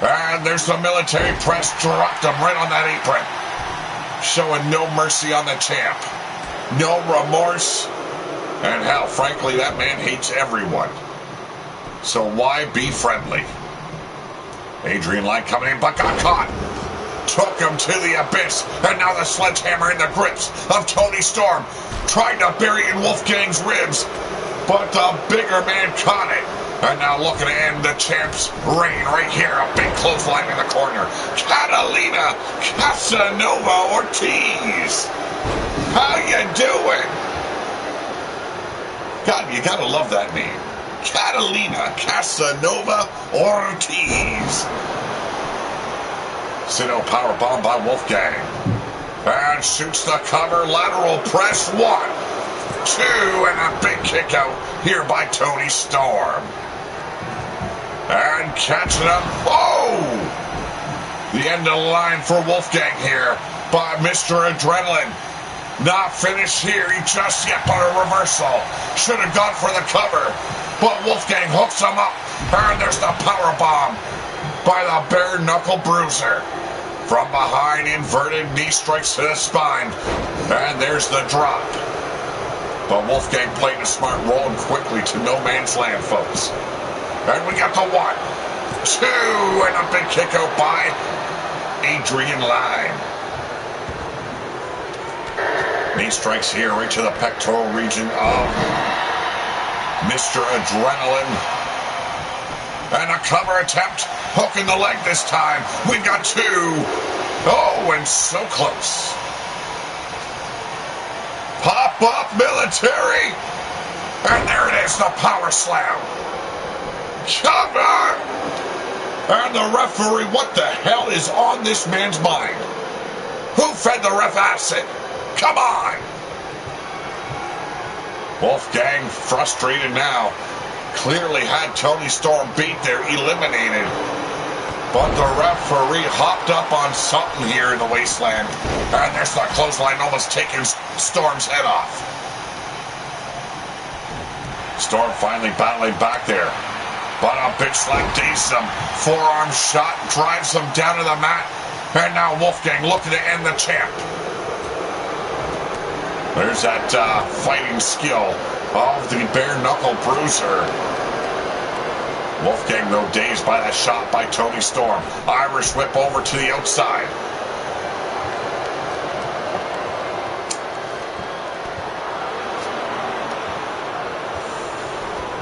And there's the military press. Dropped him right on that apron. Showing no mercy on the champ. No remorse. And hell, frankly, that man hates everyone. So why be friendly? Adrian Line coming in, but got caught. Took him to the abyss. And now the sledgehammer in the grips of Tony Storm. Trying to bury in Wolfgang's ribs. But the bigger man caught it. And now looking to end the champ's reign right here. A big clothesline in the corner. Catalina Casanova Ortiz. How you doing? God, you gotta love that name. Catalina Casanova Ortiz. Sit-out powerbomb by Wolfgang. And shoots the cover. Lateral press. 1, 2, and a big kick out here by Tony Storm. And catching up. Oh! The end of the line for Wolfgang here by Mr. Adrenaline. Not finished here just yet, but a reversal. Should have gone for the cover. But Wolfgang hooks him up. And there's the power bomb by the bare knuckle bruiser. From behind, inverted knee strikes to the spine. And there's the drop. But Wolfgang playing a smart, rolling quickly to no man's land, folks. And we got the 1, 2, and a big kick out by Adrian Line. Knee strikes here right to the pectoral region of Mr. Adrenaline. And a cover attempt, hooking the leg this time. We've got 2. Oh, and so close. Pop-up military. And there it is, the power slam. Cover! And the referee, what the hell is on this man's mind? Who fed the ref acid? Come on! Wolfgang frustrated now. Clearly had Tony Storm beat there, eliminated. But the referee hopped up on something here in the wasteland. And there's the clothesline almost taking Storm's head off. Storm finally battling back there. But a big slap dazes him. Forearm shot drives him down to the mat. And now Wolfgang looking to end the champ. There's that fighting skill of the bare knuckle bruiser. Wolfgang, though, dazed by that shot by Toni Storm. Irish whip over to the outside.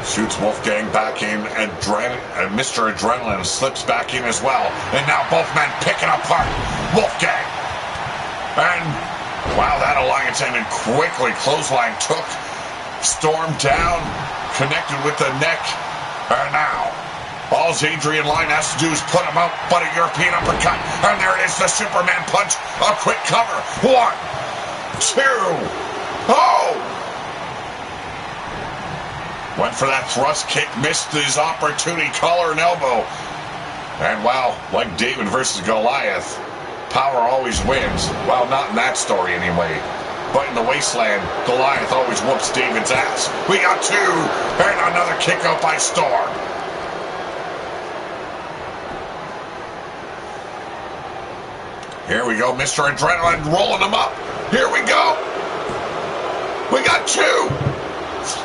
Shoots Wolfgang back in, and Mr. Adrenaline slips back in as well. And now both men picking apart Wolfgang. And, wow, that alliance ended quickly. Clothesline took Storm down, connected with the neck. And now, all Adrian Line has to do is put him out, but a European uppercut. And there it is, the Superman punch. A quick cover. 1, 2. Oh! Went for that thrust kick, missed his opportunity, collar and elbow. And wow, like David versus Goliath, power always wins. Well, not in that story anyway. But in the wasteland, Goliath always whoops David's ass. We got 2, and another kick out by Storm. Here we go, Mr. Adrenaline rolling him up. Here we go. We got 2.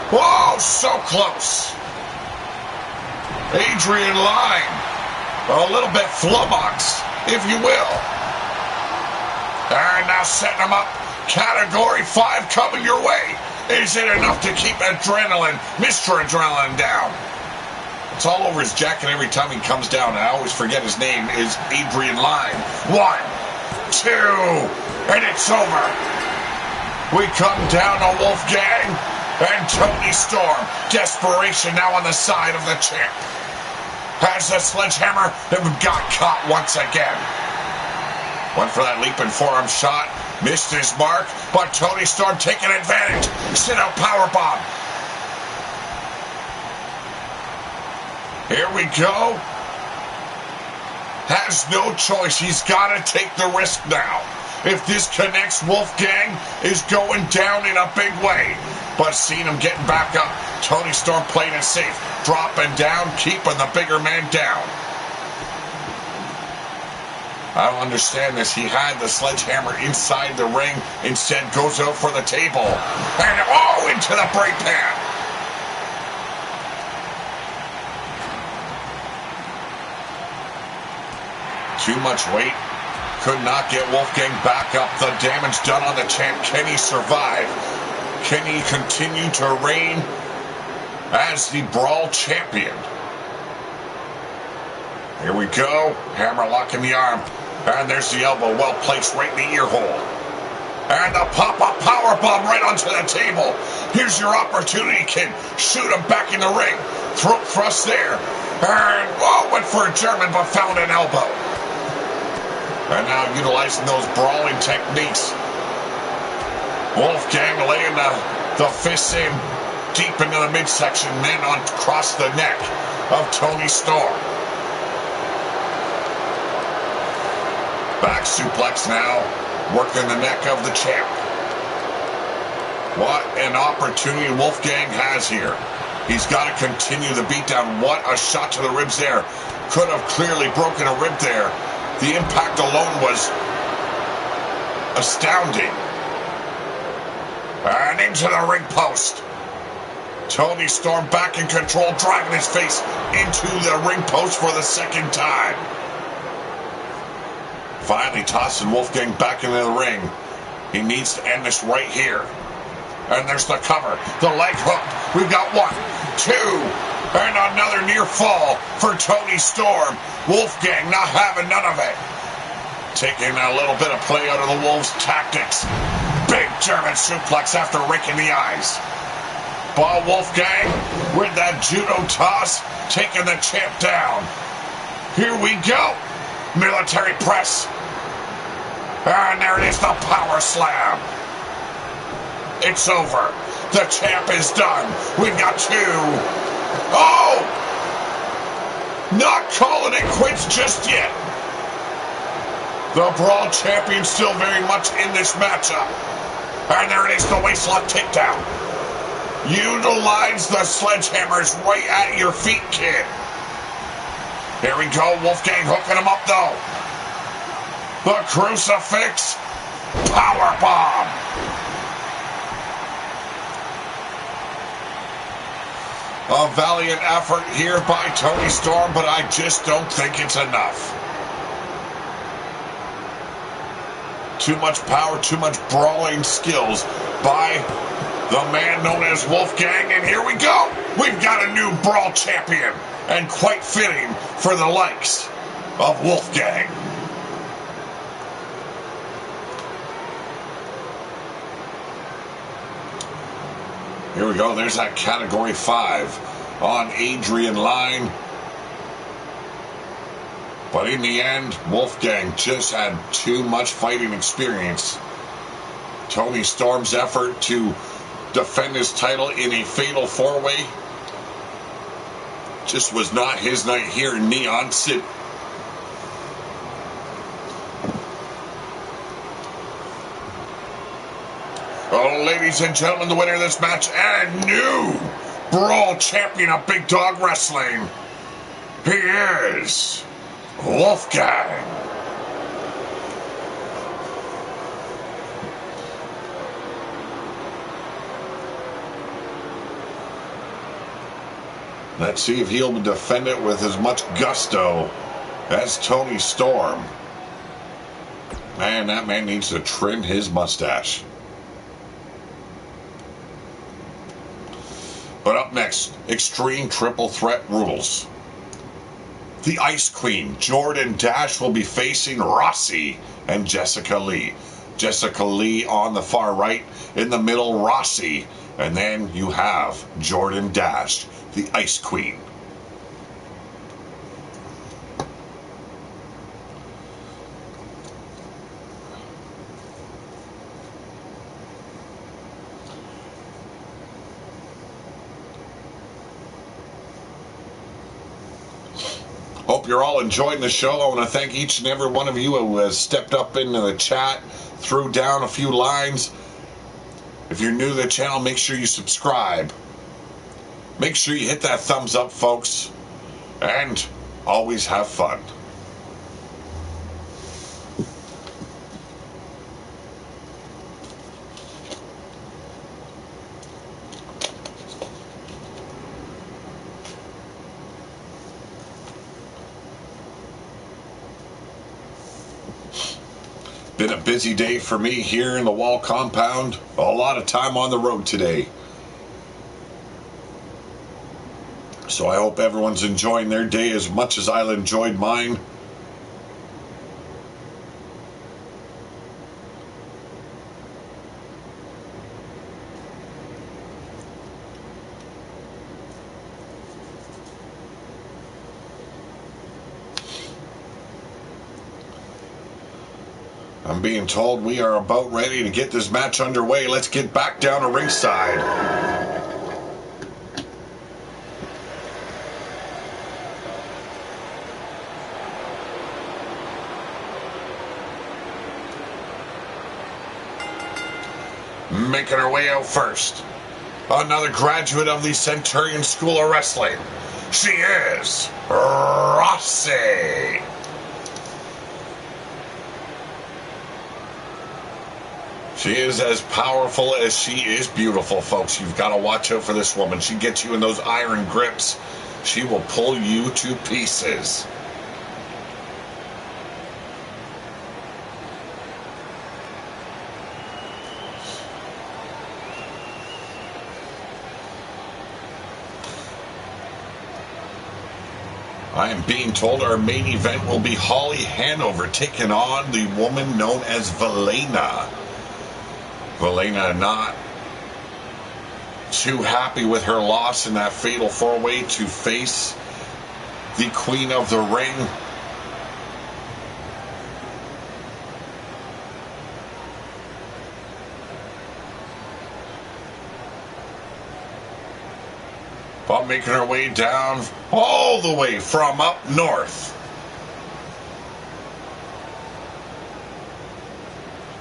Whoa, so close. Adrian Line, a little bit flummoxed, if you will. And now setting him up. Category 5 coming your way. Is it enough to keep Adrenaline, Mr. Adrenaline, down? It's all over his jacket every time he comes down. I always forget his name is Adrian Line. 1, 2, and it's over. We come down to Wolfgang and Toni Storm. Desperation now on the side of the champ. Has the sledgehammer and got caught once again. Went for that leaping forearm shot. Missed his mark, but Toni Storm taking advantage. Sit out powerbomb. Here we go. Has no choice. He's got to take the risk now. If this connects, Wolfgang is going down in a big way. But seeing him getting back up, Toni Storm playing it safe. Dropping down, keeping the bigger man down. I don't understand this. He had the sledgehammer inside the ring, instead goes out for the table. And oh, into the break pan. Too much weight. Could not get Wolfgang back up. The damage done on the champ. Can he survive? Can he continue to reign as the Brawl champion? Here we go. Hammerlock in the arm. And there's the elbow, well placed right in the ear hole. And the pop-up powerbomb right onto the table. Here's your opportunity, kid. Shoot him back in the ring. Throat thrust there. And, oh, went for a German, but found an elbow. And now utilizing those brawling techniques. Wolfgang laying the fists in deep into the midsection, then on across the neck of Toni Storm. Back suplex now, working the neck of the champ. What an opportunity Wolfgang has here. He's got to continue the beatdown. What a shot to the ribs there. Could have clearly broken a rib there. The impact alone was astounding. And into the ring post. Toni Storm back in control, driving his face into the ring post for the second time. Finally tossing Wolfgang back into the ring. He needs to end this right here. And there's the cover. The leg hook. We've got 1, 2, and another near fall for Toni Storm. Wolfgang not having none of it. Taking a little bit of play out of the Wolves' tactics. Big German suplex after raking the eyes. But Wolfgang with that judo toss, taking the champ down. Here we go. Military press. And there it is, the power slam. It's over. The champ is done. We've got 2. Oh! Not calling it quits just yet. The Brawl champion still very much in this matchup. And there it is, the waistlock takedown. Utilize the sledgehammers right at your feet, kid. Here we go, Wolfgang hooking him up though. The crucifix powerbomb. A valiant effort here by Toni Storm, but I just don't think it's enough. Too much power, too much brawling skills by the man known as Wolfgang, and here we go. We've got a new Brawl champion, and quite fitting for the likes of Wolfgang. Here we go. There's that Category 5 on ADRIAN line. But in the end, Wolfgang just had too much fighting experience. Toni Storm's effort to defend his title in a fatal four-way just was not his night here in Neon City. Oh, ladies and gentlemen, the winner of this match and new Brawl champion of Big Dog Wrestling, he is Wolfgang. Let's see if he'll defend it with as much gusto as Toni Storm. Man, that man needs to trim his mustache. But up next, Extreme Triple Threat rules. The Ice Queen, Jordan Dash, will be facing Rossi and Jessica Lee. Jessica Lee on the far right, in the middle, Rossi. And then you have Jordan Dash, the Ice Queen. Hope you're all enjoying the show. I want to thank each and every one of you who has stepped up into the chat, threw down a few lines. If you're new to the channel, make sure you subscribe. Make sure you hit that thumbs up, folks. And always have fun. Been a busy day for me here in the Wall compound. A lot of time on the road today. So I hope everyone's enjoying their day as much as I enjoyed mine. I'm being told we are about ready to get this match underway. Let's get back down to ringside. Making her way out first, another graduate of the Centurion School of Wrestling. She is Rossi. She is as powerful as she is beautiful, folks. You've got to watch out for this woman. She gets you in those iron grips. She will pull you to pieces. I am being told our main event will be Holly Hanover taking on the woman known as Velena. Velena not too happy with her loss in that fatal four-way to face the Queen of the Ring. but making her way down all the way from up north.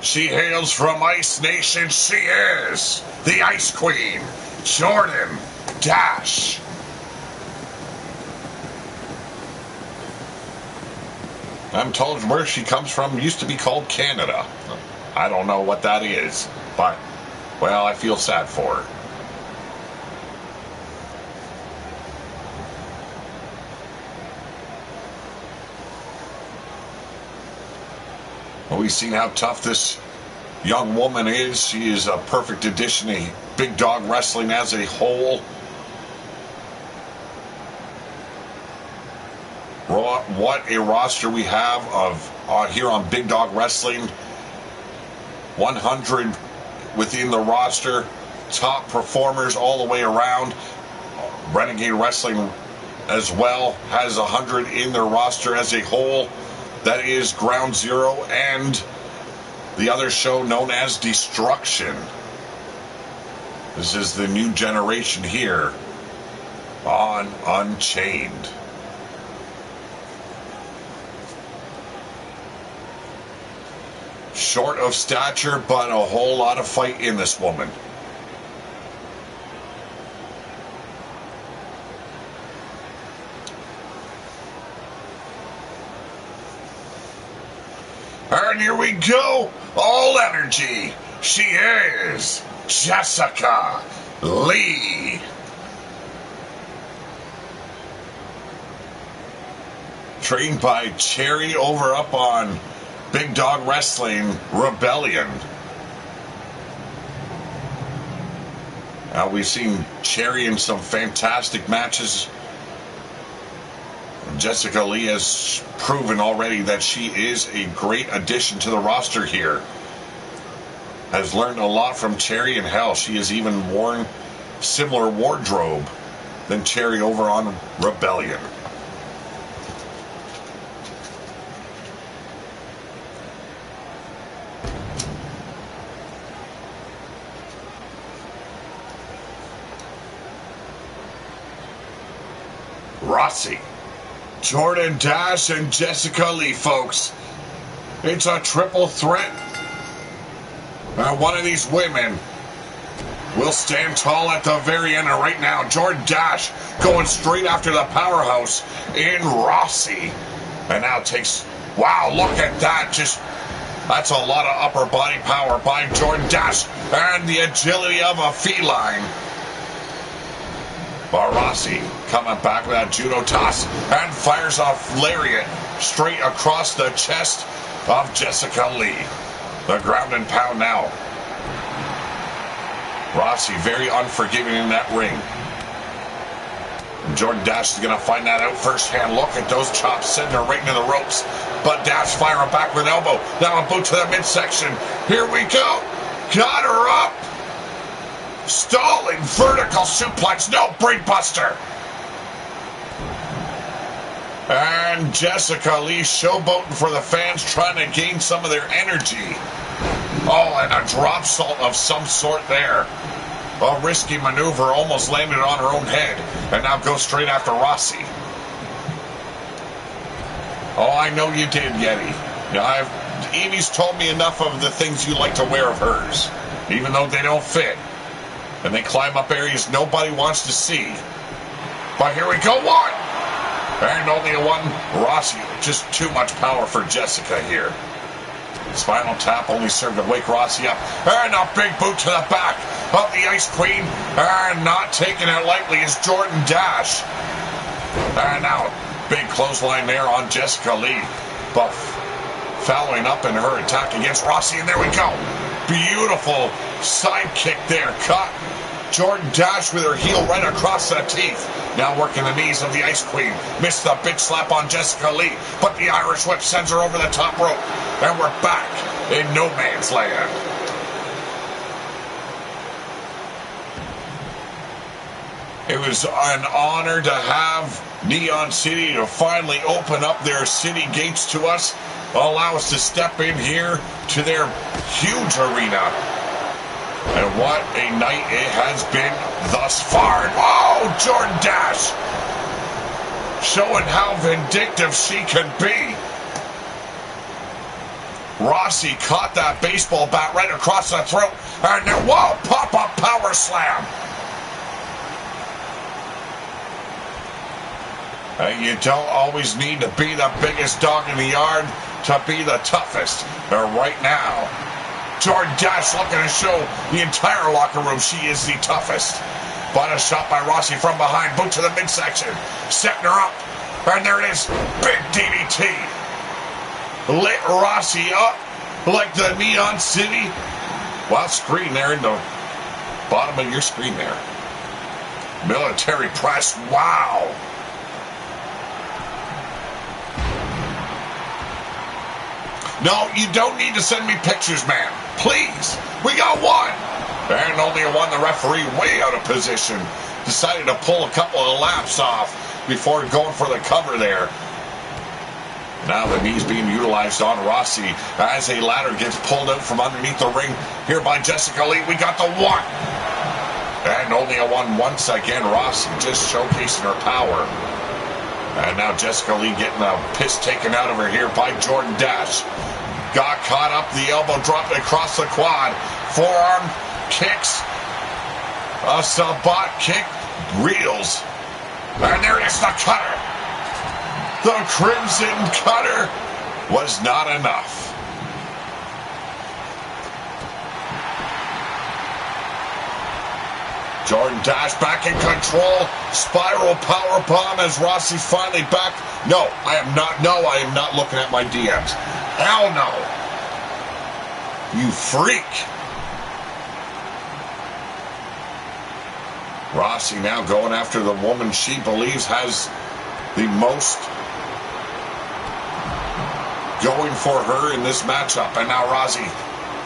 She hails from Ice Nation. She is the Ice Queen, Jordan Dash. I'm told where she comes from used to be called Canada. I don't know what that is, but, well, I feel sad for her. Well, we've seen how tough this young woman is. She is a perfect addition to Big Dog Wrestling as a whole. What a roster we have of here on Big Dog Wrestling. 100 within the roster. Top performers all the way around. Renegade Wrestling as well has 100 in their roster as a whole. That is Ground Zero and the other show known as Destruction. This is the new generation here on Unchained. Short of stature, but a whole lot of fight in this woman. And here we go, all energy. She is Jessica Lee. Trained by Cherry over up on Big Dog Wrestling Rebellion. Now we've seen Cherry in some fantastic matches. Jessica Lee has proven already that she is a great addition to the roster here. Has learned a lot from Cherry, and hell, she has even worn similar wardrobe than Cherry over on Rebellion. Rossi, Jordan Dash, and Jessica Lee, folks. It's a triple threat. One of these women will stand tall at the very end. And right now, Jordan Dash going straight after the powerhouse in Rossi. And now takes, wow, look at that. That's a lot of upper body power by Jordan Dash and the agility of a feline. Rossi coming back with that judo toss and fires off lariat straight across the chest of Jessica Lee. The ground and pound now. Rossi very unforgiving in that ring. And Jordan Dash is going to find that out firsthand. Look at those chops sending her right into the ropes. But Dash firing back with elbow. Now a boot to the midsection. Here we go. Got her up. Stalling vertical suplex, no brainbuster. And Jessica Lee showboating for the fans, trying to gain some of their energy. Oh, and a drop salt of some sort there. A risky maneuver, almost landed on her own head. And now goes straight after Rossi. Oh, I know you did, Yeti. Evie's told me enough of the things you like to wear of hers, even though they don't fit. And they climb up areas nobody wants to see. But here we go, one! And only a one. Rossi, just too much power for Jessica here. Spinal tap only served to wake Rossi up. And a big boot to the back of the Ice Queen. And not taking it lightly is Jordan Dash. And now, big clothesline there on Jessica Lee. But following up in her attack against Rossi. And there we go. Beautiful side kick there. Cut Jordan Dash with her heel right across the teeth. Now working the knees of the Ice Queen. Missed the bitch slap on Jessica Lee, but the Irish whip sends her over the top rope. And we're back in no man's land. It was an honor to have Neon City to finally open up their city gates to us, allow us to step in here to their huge arena. And what a night it has been thus far. Oh, Jordan Dash showing how vindictive she can be. Rossi caught that baseball bat right across the throat. And then, whoa, pop-up power slam. You don't always need to be the biggest dog in the yard to be the toughest. Right now, Jordan Dash looking to show the entire locker room she is the toughest. But a shot by Rossi from behind, boot to the midsection, setting her up. And there it is, big DDT. Lit Rossi up like the Neon City. Well, screen there in the bottom of your screen there. Military press, wow. No, you don't need to send me pictures, man. Please. We got one. And only one. The referee way out of position. Decided to pull a couple of laps off before going for the cover there. Now the knee's being utilized on Rossi as a ladder gets pulled out from underneath the ring here by Jessica Lee. We got the one. And only a one once again. Rossi just showcasing her power. And now Jessica Lee getting a piss taken out of her here by Jordan Dash. Got caught up, the elbow dropped across the quad. Forearm kicks. A Sabat kick. Reels. And there is the cutter. The Crimson Cutter was not enough. Jordan Dash back in control. Spiral power bomb as Rossi finally back. No, I am not. No, I am not looking at my DMs. Hell no. You freak. Rossi now going after the woman she believes has the most going for her in this matchup. And now Rossi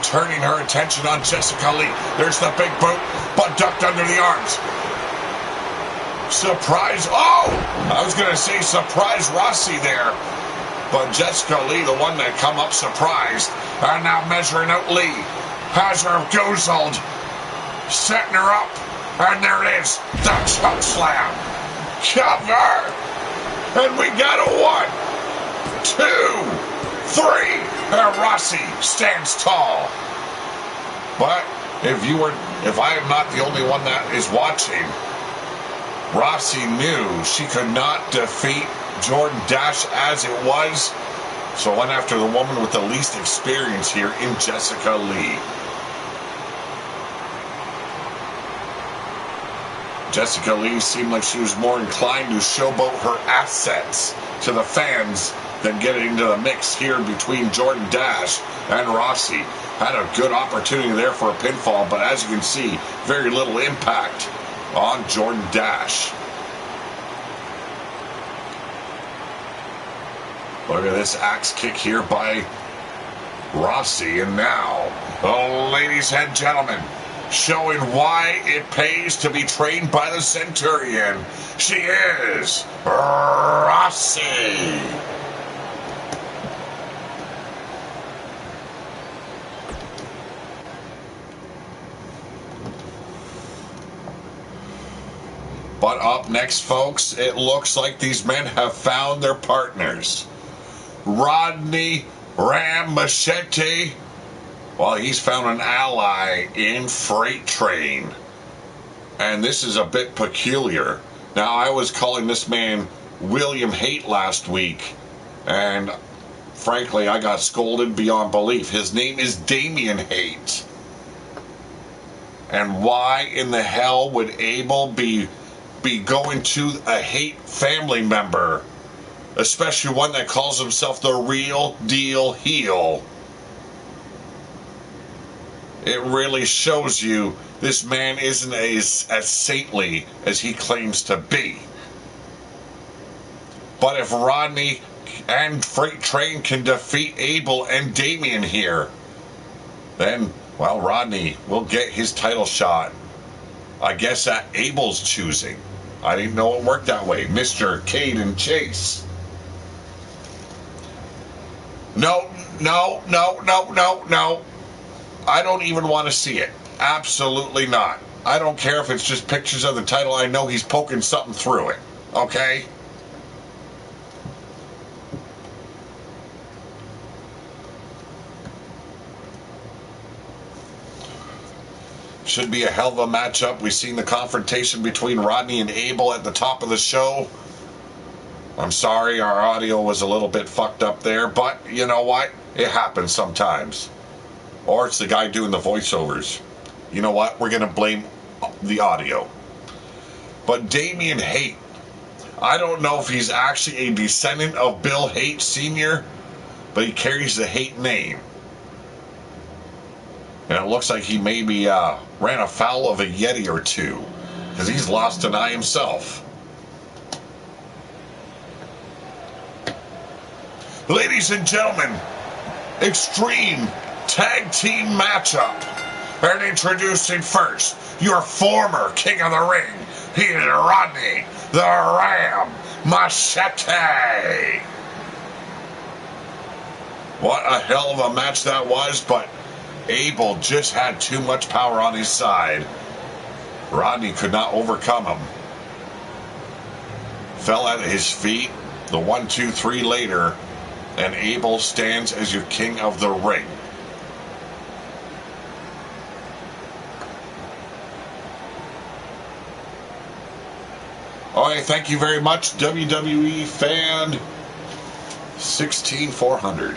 turning her attention on Jessica Lee. There's the big boot, but ducked under the arms. Surprise. Oh! I was going to say surprise Rossi there. But Jessica Lee, the one that come up surprised. And now measuring out Lee. Has her goozled. Setting her up. And there it is. The choke slam. Cover. And we got a 1, 2, 3. And Rossi stands tall. But if I am not the only one that is watching, Rossi knew she could not defeat Jordan Dash as it was. So went after the woman with the least experience here in Jessica Lee. Jessica Lee seemed like she was more inclined to showboat her assets to the fans than get into the mix here between Jordan Dash and Rossi. Had a good opportunity there for a pinfall, but as you can see, very little impact on Jordan Dash. Look at this axe kick here by Rossi. And now, oh, ladies and gentlemen, showing why it pays to be trained by the Centurion. She is Rossi. But up next, folks, it looks like these men have found their partners. Rodney Ram Machete, well, he's found an ally in Freight Train. And this is a bit peculiar. Now, I was calling this man William Hate last week, and frankly, I got scolded beyond belief. His name is Damian Hate. And why in the hell would Abel be going to a Hate family member, especially one that calls himself the real deal heel? It really shows you this man isn't as saintly as he claims to be. But if Rodney and Freight Train can defeat Abel and Damian here, then, well, Rodney will get his title shot, I guess, at Abel's choosing. I didn't know it worked that way. Mr. Caden Chase. No. I don't even want to see it. Absolutely not. I don't care if it's just pictures of the title. I know he's poking something through it. Okay? Should be a hell of a matchup. We've seen the confrontation between Rodney and Abel at the top of the show. I'm sorry, our audio was a little bit fucked up there, but you know what? It happens sometimes. Or it's the guy doing the voiceovers. You know what? We're going to blame the audio. But Damian Haight, I don't know if he's actually a descendant of Bill Haight Sr., but he carries the Haight name. And it looks like he maybe ran afoul of a Yeti or two, because he's lost an eye himself. Ladies and gentlemen, extreme tag team matchup. And introducing first, your former King of the Ring, he's Rodney the Ram Machete. What a hell of a match that was, but Abel just had too much power on his side. Rodney could not overcome him. Fell at his feet. The 1, 2, 3 later, and Abel stands as your King of the Ring. All right, thank you very much, WWE fan 16400.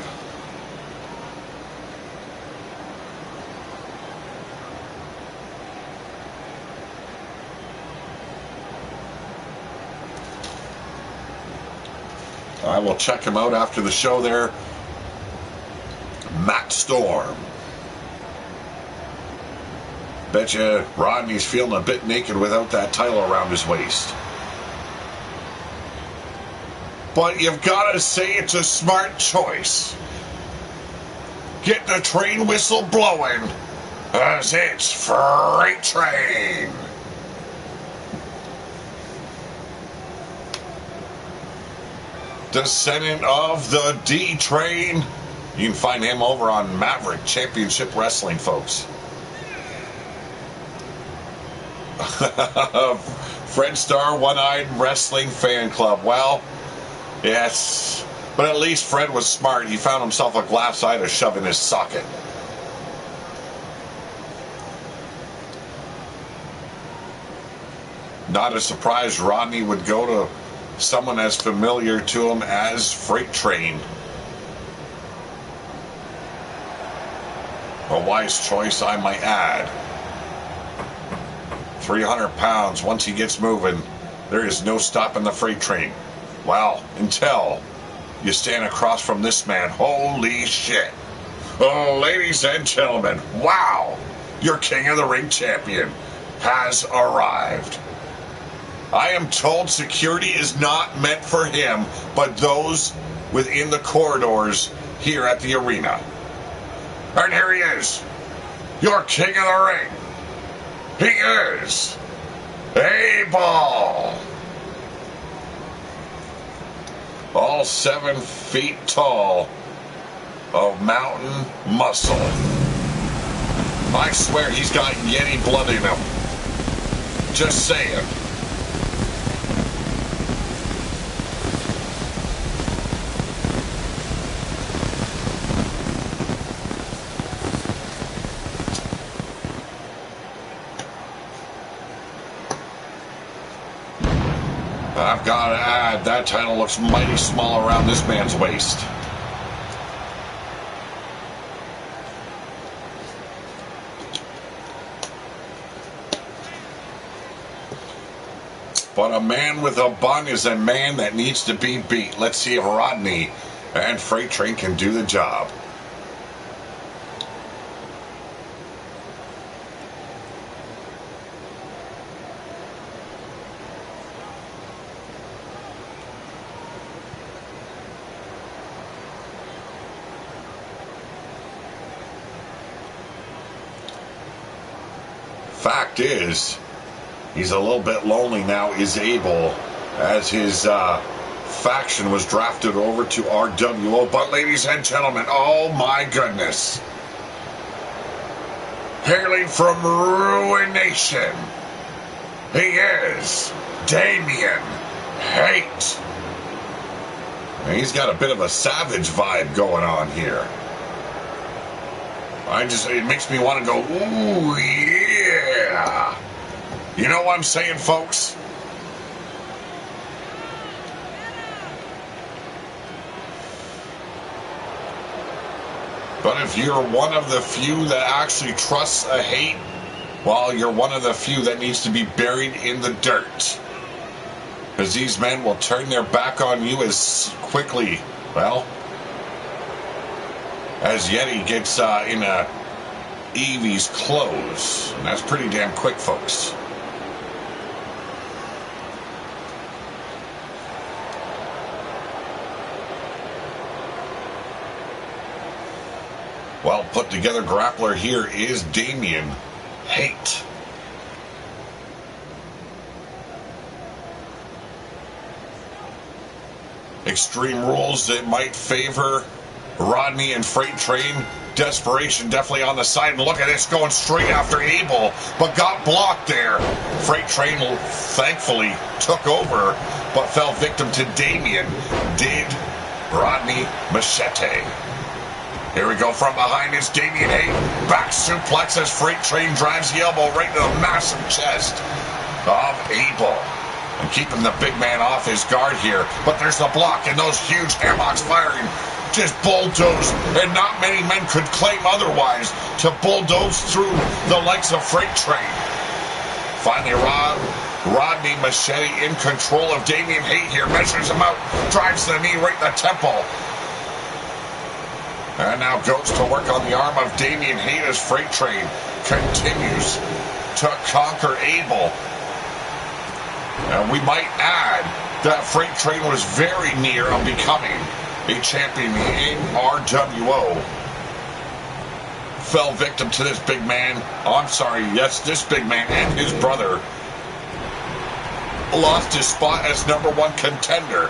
I will check him out after the show there. Matt Storm. Betcha Rodney's feeling a bit naked without that title around his waist. But you've got to say it's a smart choice. Get the train whistle blowing, as it's Freight Train. Descendant of the D Train. You can find him over on Maverick Championship Wrestling, folks. Fred Starr, One-Eyed Wrestling Fan Club. Well, yes, but at least Fred was smart. He found himself a glass eye to shove in his socket. Not a surprise Rodney would go to someone as familiar to him as Freight Train. A wise choice, I might add. 300 pounds, once he gets moving, there is no stopping the Freight Train. Well, until you stand across from this man. Holy shit. Oh, ladies and gentlemen, wow, your King of the Ring champion has arrived. I am told security is not meant for him, but those within the corridors here at the arena. And here he is, your King of the Ring. He is Abel. All 7 feet tall of mountain muscle. I swear he's got Yeti blood in him. Just saying. I've got to add, that title looks mighty small around this man's waist. But a man with a bun is a man that needs to be beat. Let's see if Rodney and Freight Train can do the job. Fact is, he's a little bit lonely now, is Abel, as his faction was drafted over to RWO. But ladies and gentlemen, oh my goodness. hailing from Ruination, he is Damien Hate. And he's got a bit of a savage vibe going on here. It makes me want to go, ooh, yeah. You know what I'm saying, folks? But if you're one of the few that actually trusts a Hate, well, you're one of the few that needs to be buried in the dirt. Because these men will turn their back on you as quickly, well, as Yeti gets in Evie's clothes. And that's pretty damn quick, folks. Well put together grappler here is Damien Hate. Extreme Rules that might favor Rodney and Freight Train. Desperation definitely on the side. And look at this, going straight after Abel, but got blocked there. Freight Train thankfully took over, but fell victim to Damien. Did Rodney Machete. Here we go from behind. It's Damien Hate. Back suplex as Freight Train drives the elbow right to the massive chest of Abel. And keeping the big man off his guard here. But there's the block and those huge hammocks firing. Just bulldoze. And not many men could claim otherwise to bulldoze through the likes of Freight Train. Finally, Rodney Machete in control of Damien Hate here. Measures him out. Drives the knee right in the temple. And now goes to work on the arm of Damien Hate as Freight Train continues to conquer Abel. And we might add that Freight Train was very near on becoming a champion in RWO. Fell victim to this big man. Oh, I'm sorry, yes, this big man and his brother. Lost his spot as #1 contender.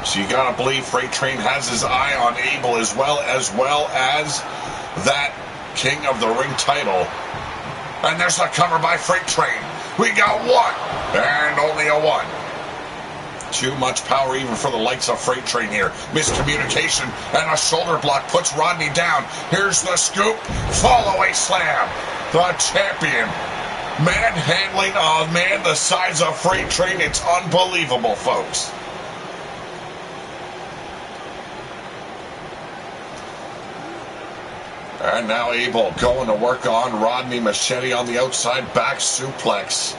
So you gotta believe Freight Train has his eye on Abel as well as that King of the Ring title. And there's a cover by Freight Train. We got one, and only a one. Too much power even for the likes of Freight Train here. Miscommunication, and a shoulder block puts Rodney down. Here's the scoop. Fall away slam. The champion. Manhandling a man the size of Freight Train. It's unbelievable, folks. And now Abel going to work on Rodney Machete on the outside back suplex.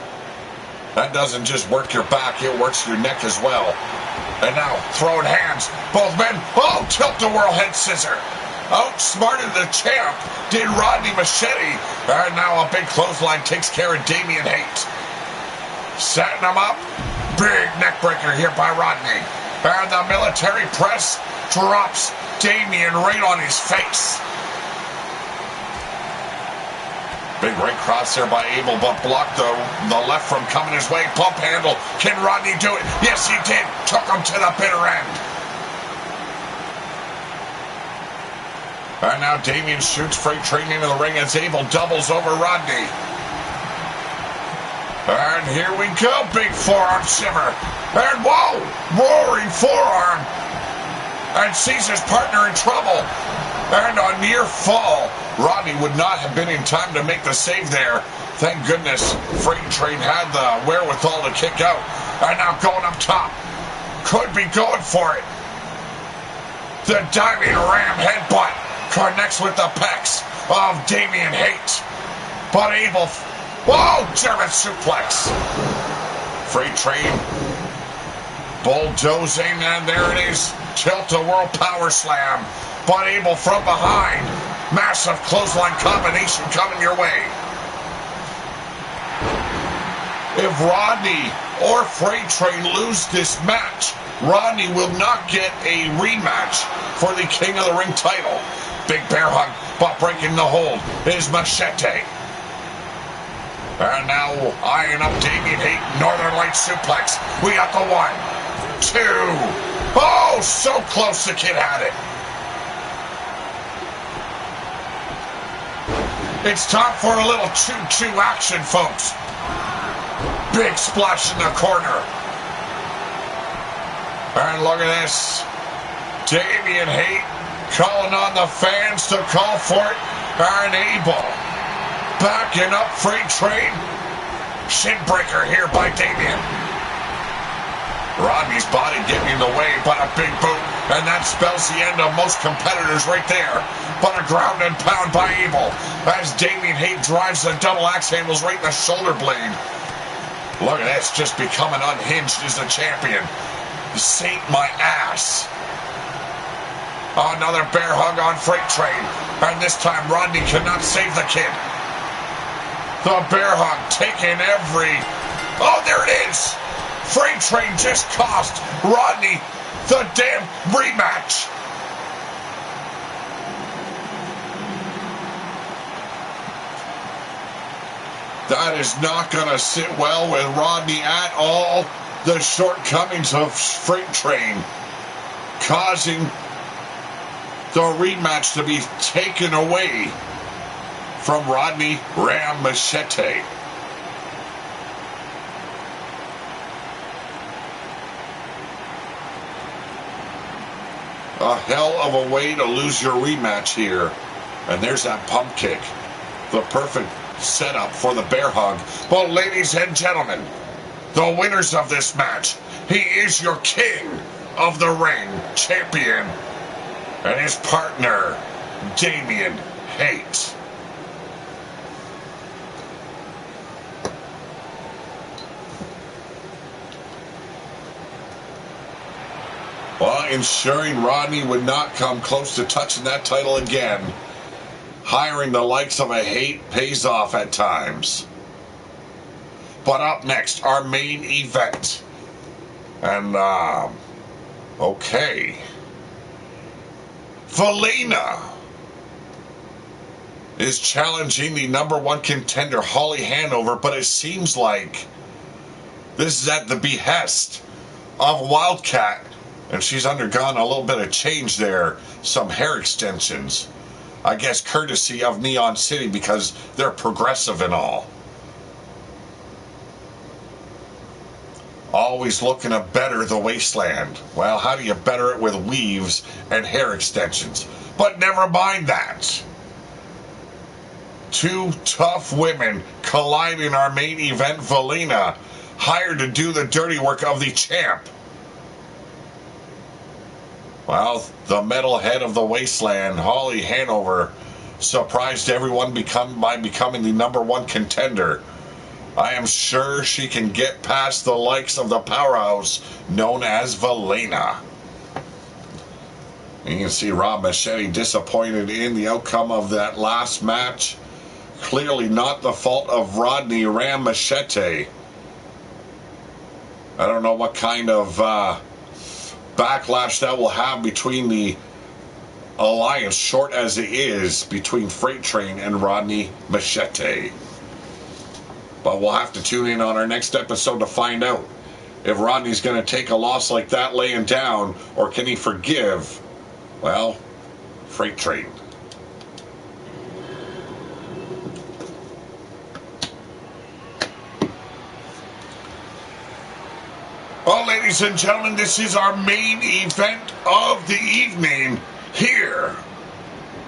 That doesn't just work your back, it works your neck as well. And now throwing hands, both men, oh, tilt-a-whirl head scissor. Outsmarted the champ, did Rodney Machete. And now a big clothesline takes care of Damien Hate. Setting him up, big neck breaker here by Rodney. And the military press drops Damien right on his face. Big right cross there by Abel, but blocked the left from coming his way. Pump handle. Can Rodney do it? Yes, he did. Took him to the bitter end. And now Damien shoots Freight Train into the ring as Abel doubles over Rodney. And here we go. Big forearm shiver. And whoa! Roaring forearm. And sees his partner in trouble. And a near fall. Rodney would not have been in time to make the save there. Thank goodness Freight Train had the wherewithal to kick out. And now going up top. Could be going for it. The diving ram headbutt connects with the pecs of Damien Hate. But Abel, whoa, German suplex. Freight Train bulldozing, and there it is. Tilt-a-whirl power slam. But Abel from behind. Massive clothesline combination coming your way. If Rodney or Freight Train lose this match, Rodney will not get a rematch for the King of the Ring title. Big bear hug, but breaking the hold is Machete. And now eyeing up Damien Hate, Northern Light suplex. We got the 1, 2. Oh, so close the kid had it. It's time for a little choo-choo action, folks. Big splash in the corner. And look at this. Damian Hate calling on the fans to call for it. Aren't able. Backing up Freight Train. Shin breaker here by Damian. Rodney's body getting in the way, but a big boot. And that spells the end of most competitors right there. But a ground and pound by Abel. As Damian Hate drives the double axe handles right in the shoulder blade. Look at this, just becoming unhinged as the champion. Saint my ass. Another bear hug on Freight Train. And this time Rodney cannot save the kid. The bear hug taking every... Oh, there it is. Freight Train just cost Rodney the damn rematch. That is not going to sit well with Rodney at all. The shortcomings of Freight Train causing the rematch to be taken away from Rodney Ram Machete. A hell of a way to lose your rematch here. And there's that pump kick. The perfect setup for the bear hug. Well, ladies and gentlemen, the winners of this match. He is your king of the ring champion. And his partner, Damian Hate. Well, ensuring Rodney would not come close to touching that title again. Hiring the likes of a Hate pays off at times. But up next, our main event. And, okay. Valina is challenging the #1 contender, Holly Hanover, but it seems like this is at the behest of Wildcat. And she's undergone a little bit of change there. Some hair extensions. I guess courtesy of Neon City because they're progressive and all. Always looking to better the wasteland. Well, how do you better it with weaves and hair extensions? But never mind that. Two tough women collide in our main event. Valina, hired to do the dirty work of the champ. Well, the metalhead of the wasteland, Holly Hanover, surprised everyone by becoming the #1 contender. I am sure she can get past the likes of the powerhouse known as Valina. You can see Rob Machete disappointed in the outcome of that last match. Clearly not the fault of Rodney Ram Machete. I don't know what kind of backlash that will have between the alliance, short as it is, between Freight Train and Rodney Machete. But we'll have to tune in on our next episode to find out if Rodney's going to take a loss like that laying down, or can he forgive, well, Freight Train. Well, ladies and gentlemen, this is our main event of the evening here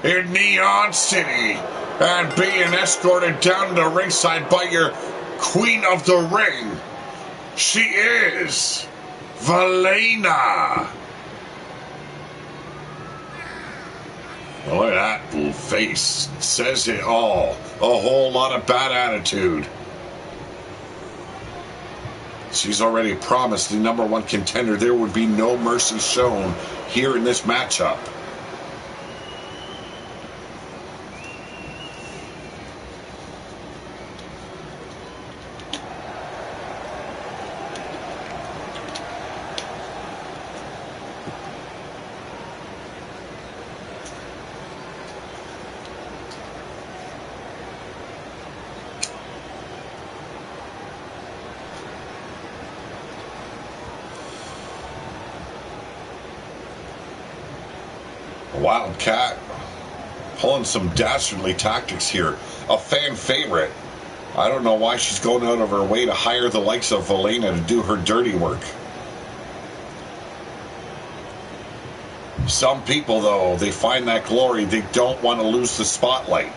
in Neon City. And being escorted down to ringside by your Queen of the Ring. She is Valina. Look at that face. Says it all. A whole lot of bad attitude. She's already promised the #1 contender there would be no mercy shown here in this matchup. Wildcat, pulling some dastardly tactics here. A fan favorite. I don't know why she's going out of her way to hire the likes of Valena to do her dirty work. Some people, though, they find that glory. They don't want to lose the spotlight.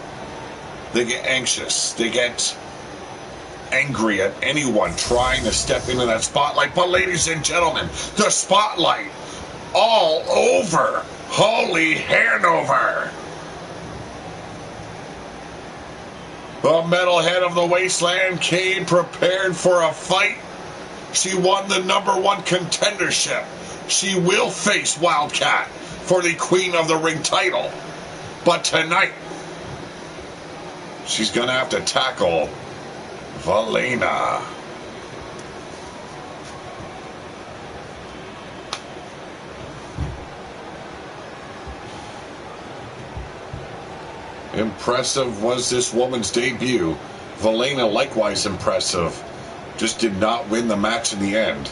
They get anxious. They get angry at anyone trying to step into that spotlight. But ladies and gentlemen, the spotlight all over Holly Hanover. The metalhead of the wasteland came prepared for a fight. She won the #1 contendership. She will face Wildcat for the Queen of the Ring title. But tonight, she's going to have to tackle Valena. Impressive was this woman's debut. Valena likewise impressive. Just did not win the match in the end.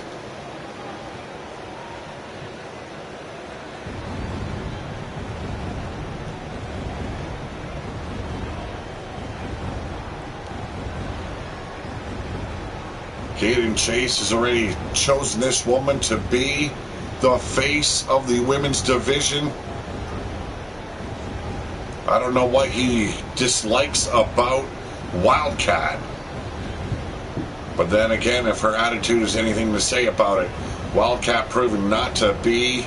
Kaden Chase has already chosen this woman to be the face of the women's division. I don't know what he dislikes about Wildcat. But then again, if her attitude has anything to say about it, Wildcat proving not to be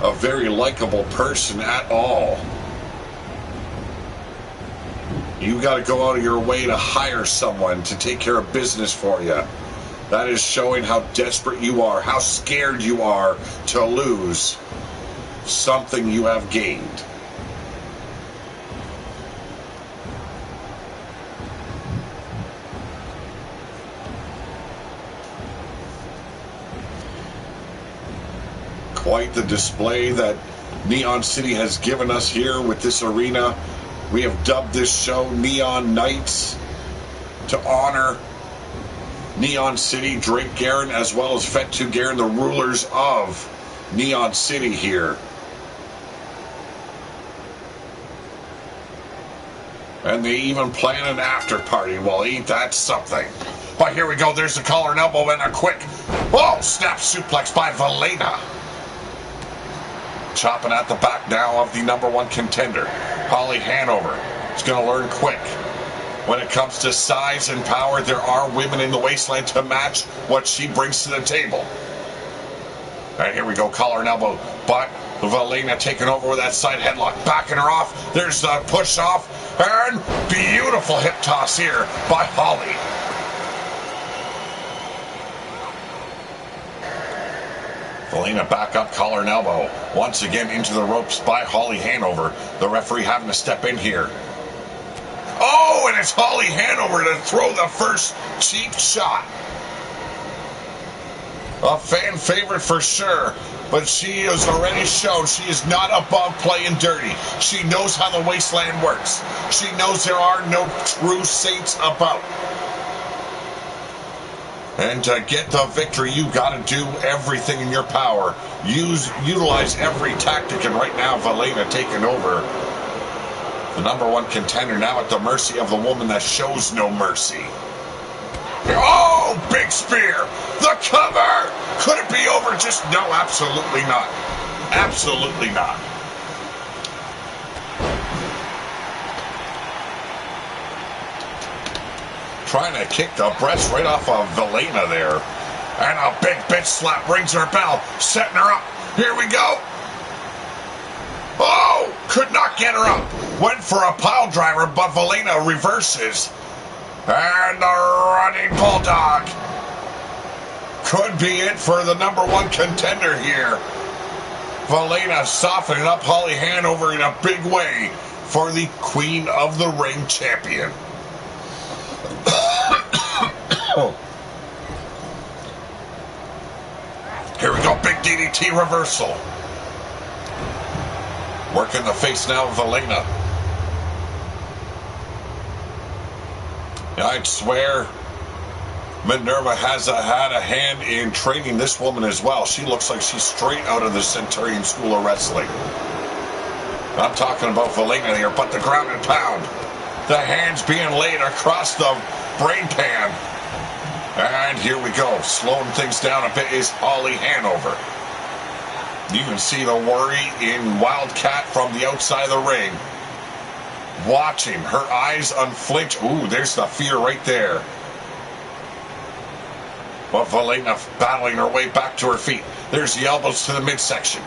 a very likable person at all. You got to go out of your way to hire someone to take care of business for you. That is showing how desperate you are, how scared you are to lose something you have gained. Quite the display that Neon City has given us here with this arena. We have dubbed this show Neon Nights to honor Neon City, Drake Guerin, as well as Fettu Guerin, the rulers of Neon City here. And they even plan an after party. Well, ain't that something? But here we go. There's the collar and elbow and a quick, oh, snap suplex by Valena. Chopping at the back now of the #1 contender, Holly Hanover. Is going to learn quick. When it comes to size and power, there are women in the wasteland to match what she brings to the table. And here we go, collar and elbow. But Valena taking over with that side headlock, backing her off. There's the push off, and beautiful hip toss here by Holly. Valena back up, collar and elbow. Once again into the ropes by Holly Hanover. The referee having to step in here. Oh, and it's Holly Hanover to throw the first cheap shot. A fan favorite for sure, but she has already shown she is not above playing dirty. She knows how the wasteland works. She knows there are no true saints about. And to get the victory, you got to do everything in your power. Utilize every tactic, and right now, Valena taking over. The #1 contender now at the mercy of the woman that shows no mercy. Oh, big spear. The cover. Could it be over? Just no, absolutely not. Absolutely not. Trying to kick the breast right off of Valena there. And a big bitch slap rings her bell, setting her up. Here we go. Oh, could not get her up. Went for a pile driver, but Valena reverses. And a running bulldog. Could be it for the #1 contender here. Valena softening up Holly Hanover in a big way for the Queen of the Ring champion. Here we go, big DDT reversal. Working the face now of Valena. I'd swear Minerva has had a hand in training this woman as well. She looks like she's straight out of the Centurion School of Wrestling. I'm talking about Valina here, but the ground and pound. The hands being laid across the brain pan. And here we go. Slowing things down a bit is Holly Hanover. You can see the worry in Wildcat from the outside of the ring. Watching, her eyes unflinch. Ooh, there's the fear right there. But Valina battling her way back to her feet. There's the elbows to the midsection.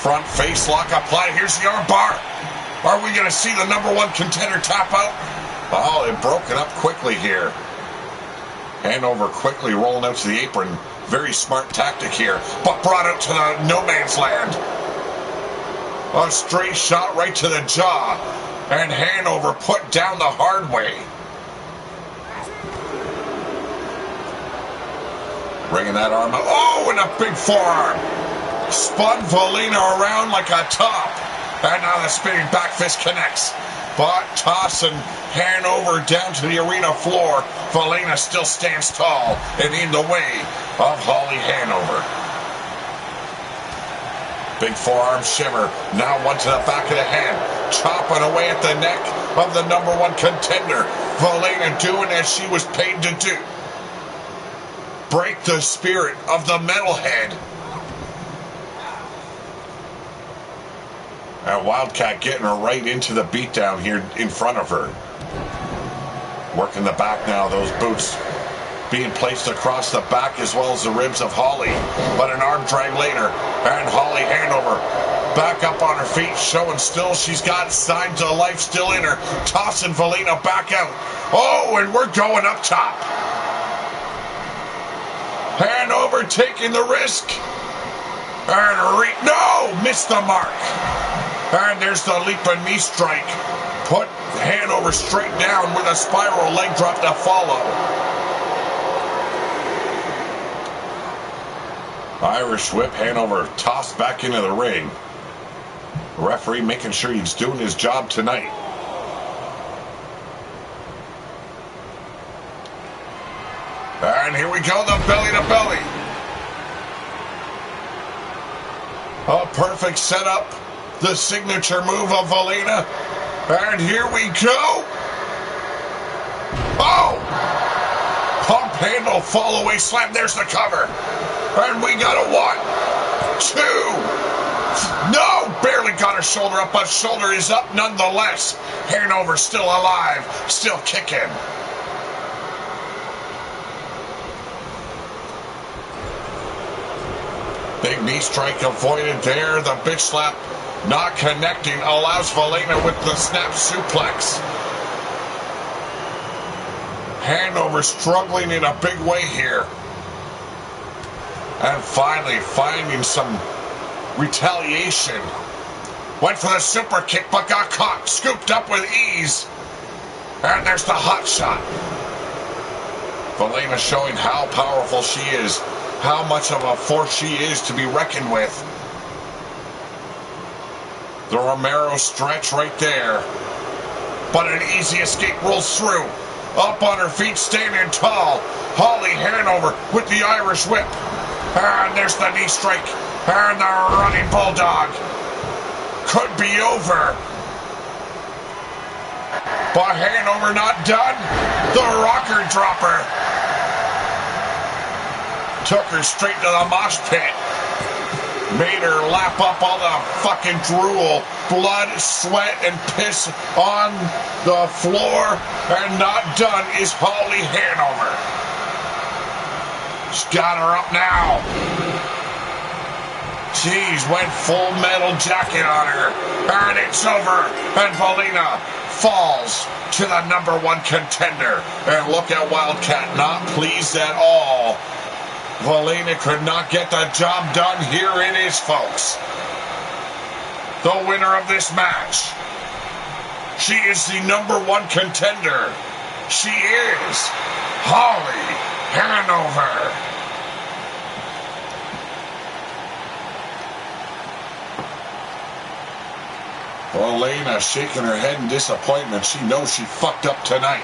Front face lock applied. Here's the arm bar. Are we going to see the number one contender tap out? Oh, it broke it up quickly here. Hanover quickly rolling out to the apron. Very smart tactic here, but brought out to the no man's land. A straight shot right to the jaw, and Hanover put down the hard way. Bringing that arm up. Oh, and a big forearm. Spun Valina around like a top. And now the spinning back fist connects. But tossing Hanover down to the arena floor. Valina still stands tall and in the way of Holly Hanover. Big forearm shimmer. Now one to the back of the head. Chopping away at the neck of the number one contender. Valina doing as she was paid to do. Break the spirit of the metalhead. And Wildcat getting her right into the beatdown here in front of her. Working the back now, those boots being placed across the back as well as the ribs of Holly. But an arm drag later, and Holly Hanover back up on her feet, showing still she's got signs of life still in her. Tossing Valina back out. Oh, and we're going up top. Hanover taking the risk. And no, missed the mark. And there's the leaping knee strike. Put Hanover straight down with a spiral leg drop to follow. Irish whip. Hanover tossed back into the ring. The referee making sure he's doing his job tonight. And here we go, the belly to belly. A perfect setup. The signature move of Valina. And here we go. Oh! Pump handle, fall away slam. There's the cover. And we got a 1, 2. No! Barely got her shoulder up, but shoulder is up nonetheless. Hanover still alive, still kicking. Big knee strike avoided there. The bitch slap not connecting, allows Valina with the snap suplex. Hanover struggling in a big way here. And finally finding some retaliation. Went for the super kick but got caught. Scooped up with ease. And there's the hot shot. Valina showing how powerful she is. How much of a force she is to be reckoned with. The Romero stretch right there. But an easy escape rolls through. Up on her feet, standing tall. Holly Hanover with the Irish whip. And there's the knee strike. And the running bulldog. Could be over. But Hanover not done. The rocker dropper. Took her straight to the mosh pit. Made her lap up all the fucking drool, blood, sweat, and piss on the floor. And not done is Holly Hanover. She's got her up now. Jeez, went full metal jacket on her. And it's over. And Valina falls to the number one contender. And look at Wildcat, not pleased at all. Valina could not get the job done. Here it is, folks. The winner of this match. She is the number one contender. She is Holly Hanover. Valina shaking her head in disappointment. She knows she fucked up tonight.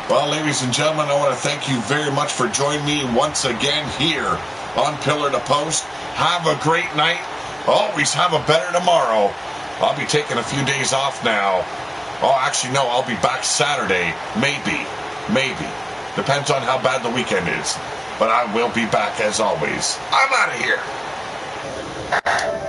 Well, ladies and gentlemen, I want to thank you very much for joining me once again here on Pillar to Post. Have a great night. Always have a better tomorrow. I'll be taking a few days off now. Oh, actually, no, I'll be back Saturday. Maybe. Depends on how bad the weekend is. But I will be back as always. I'm out of here.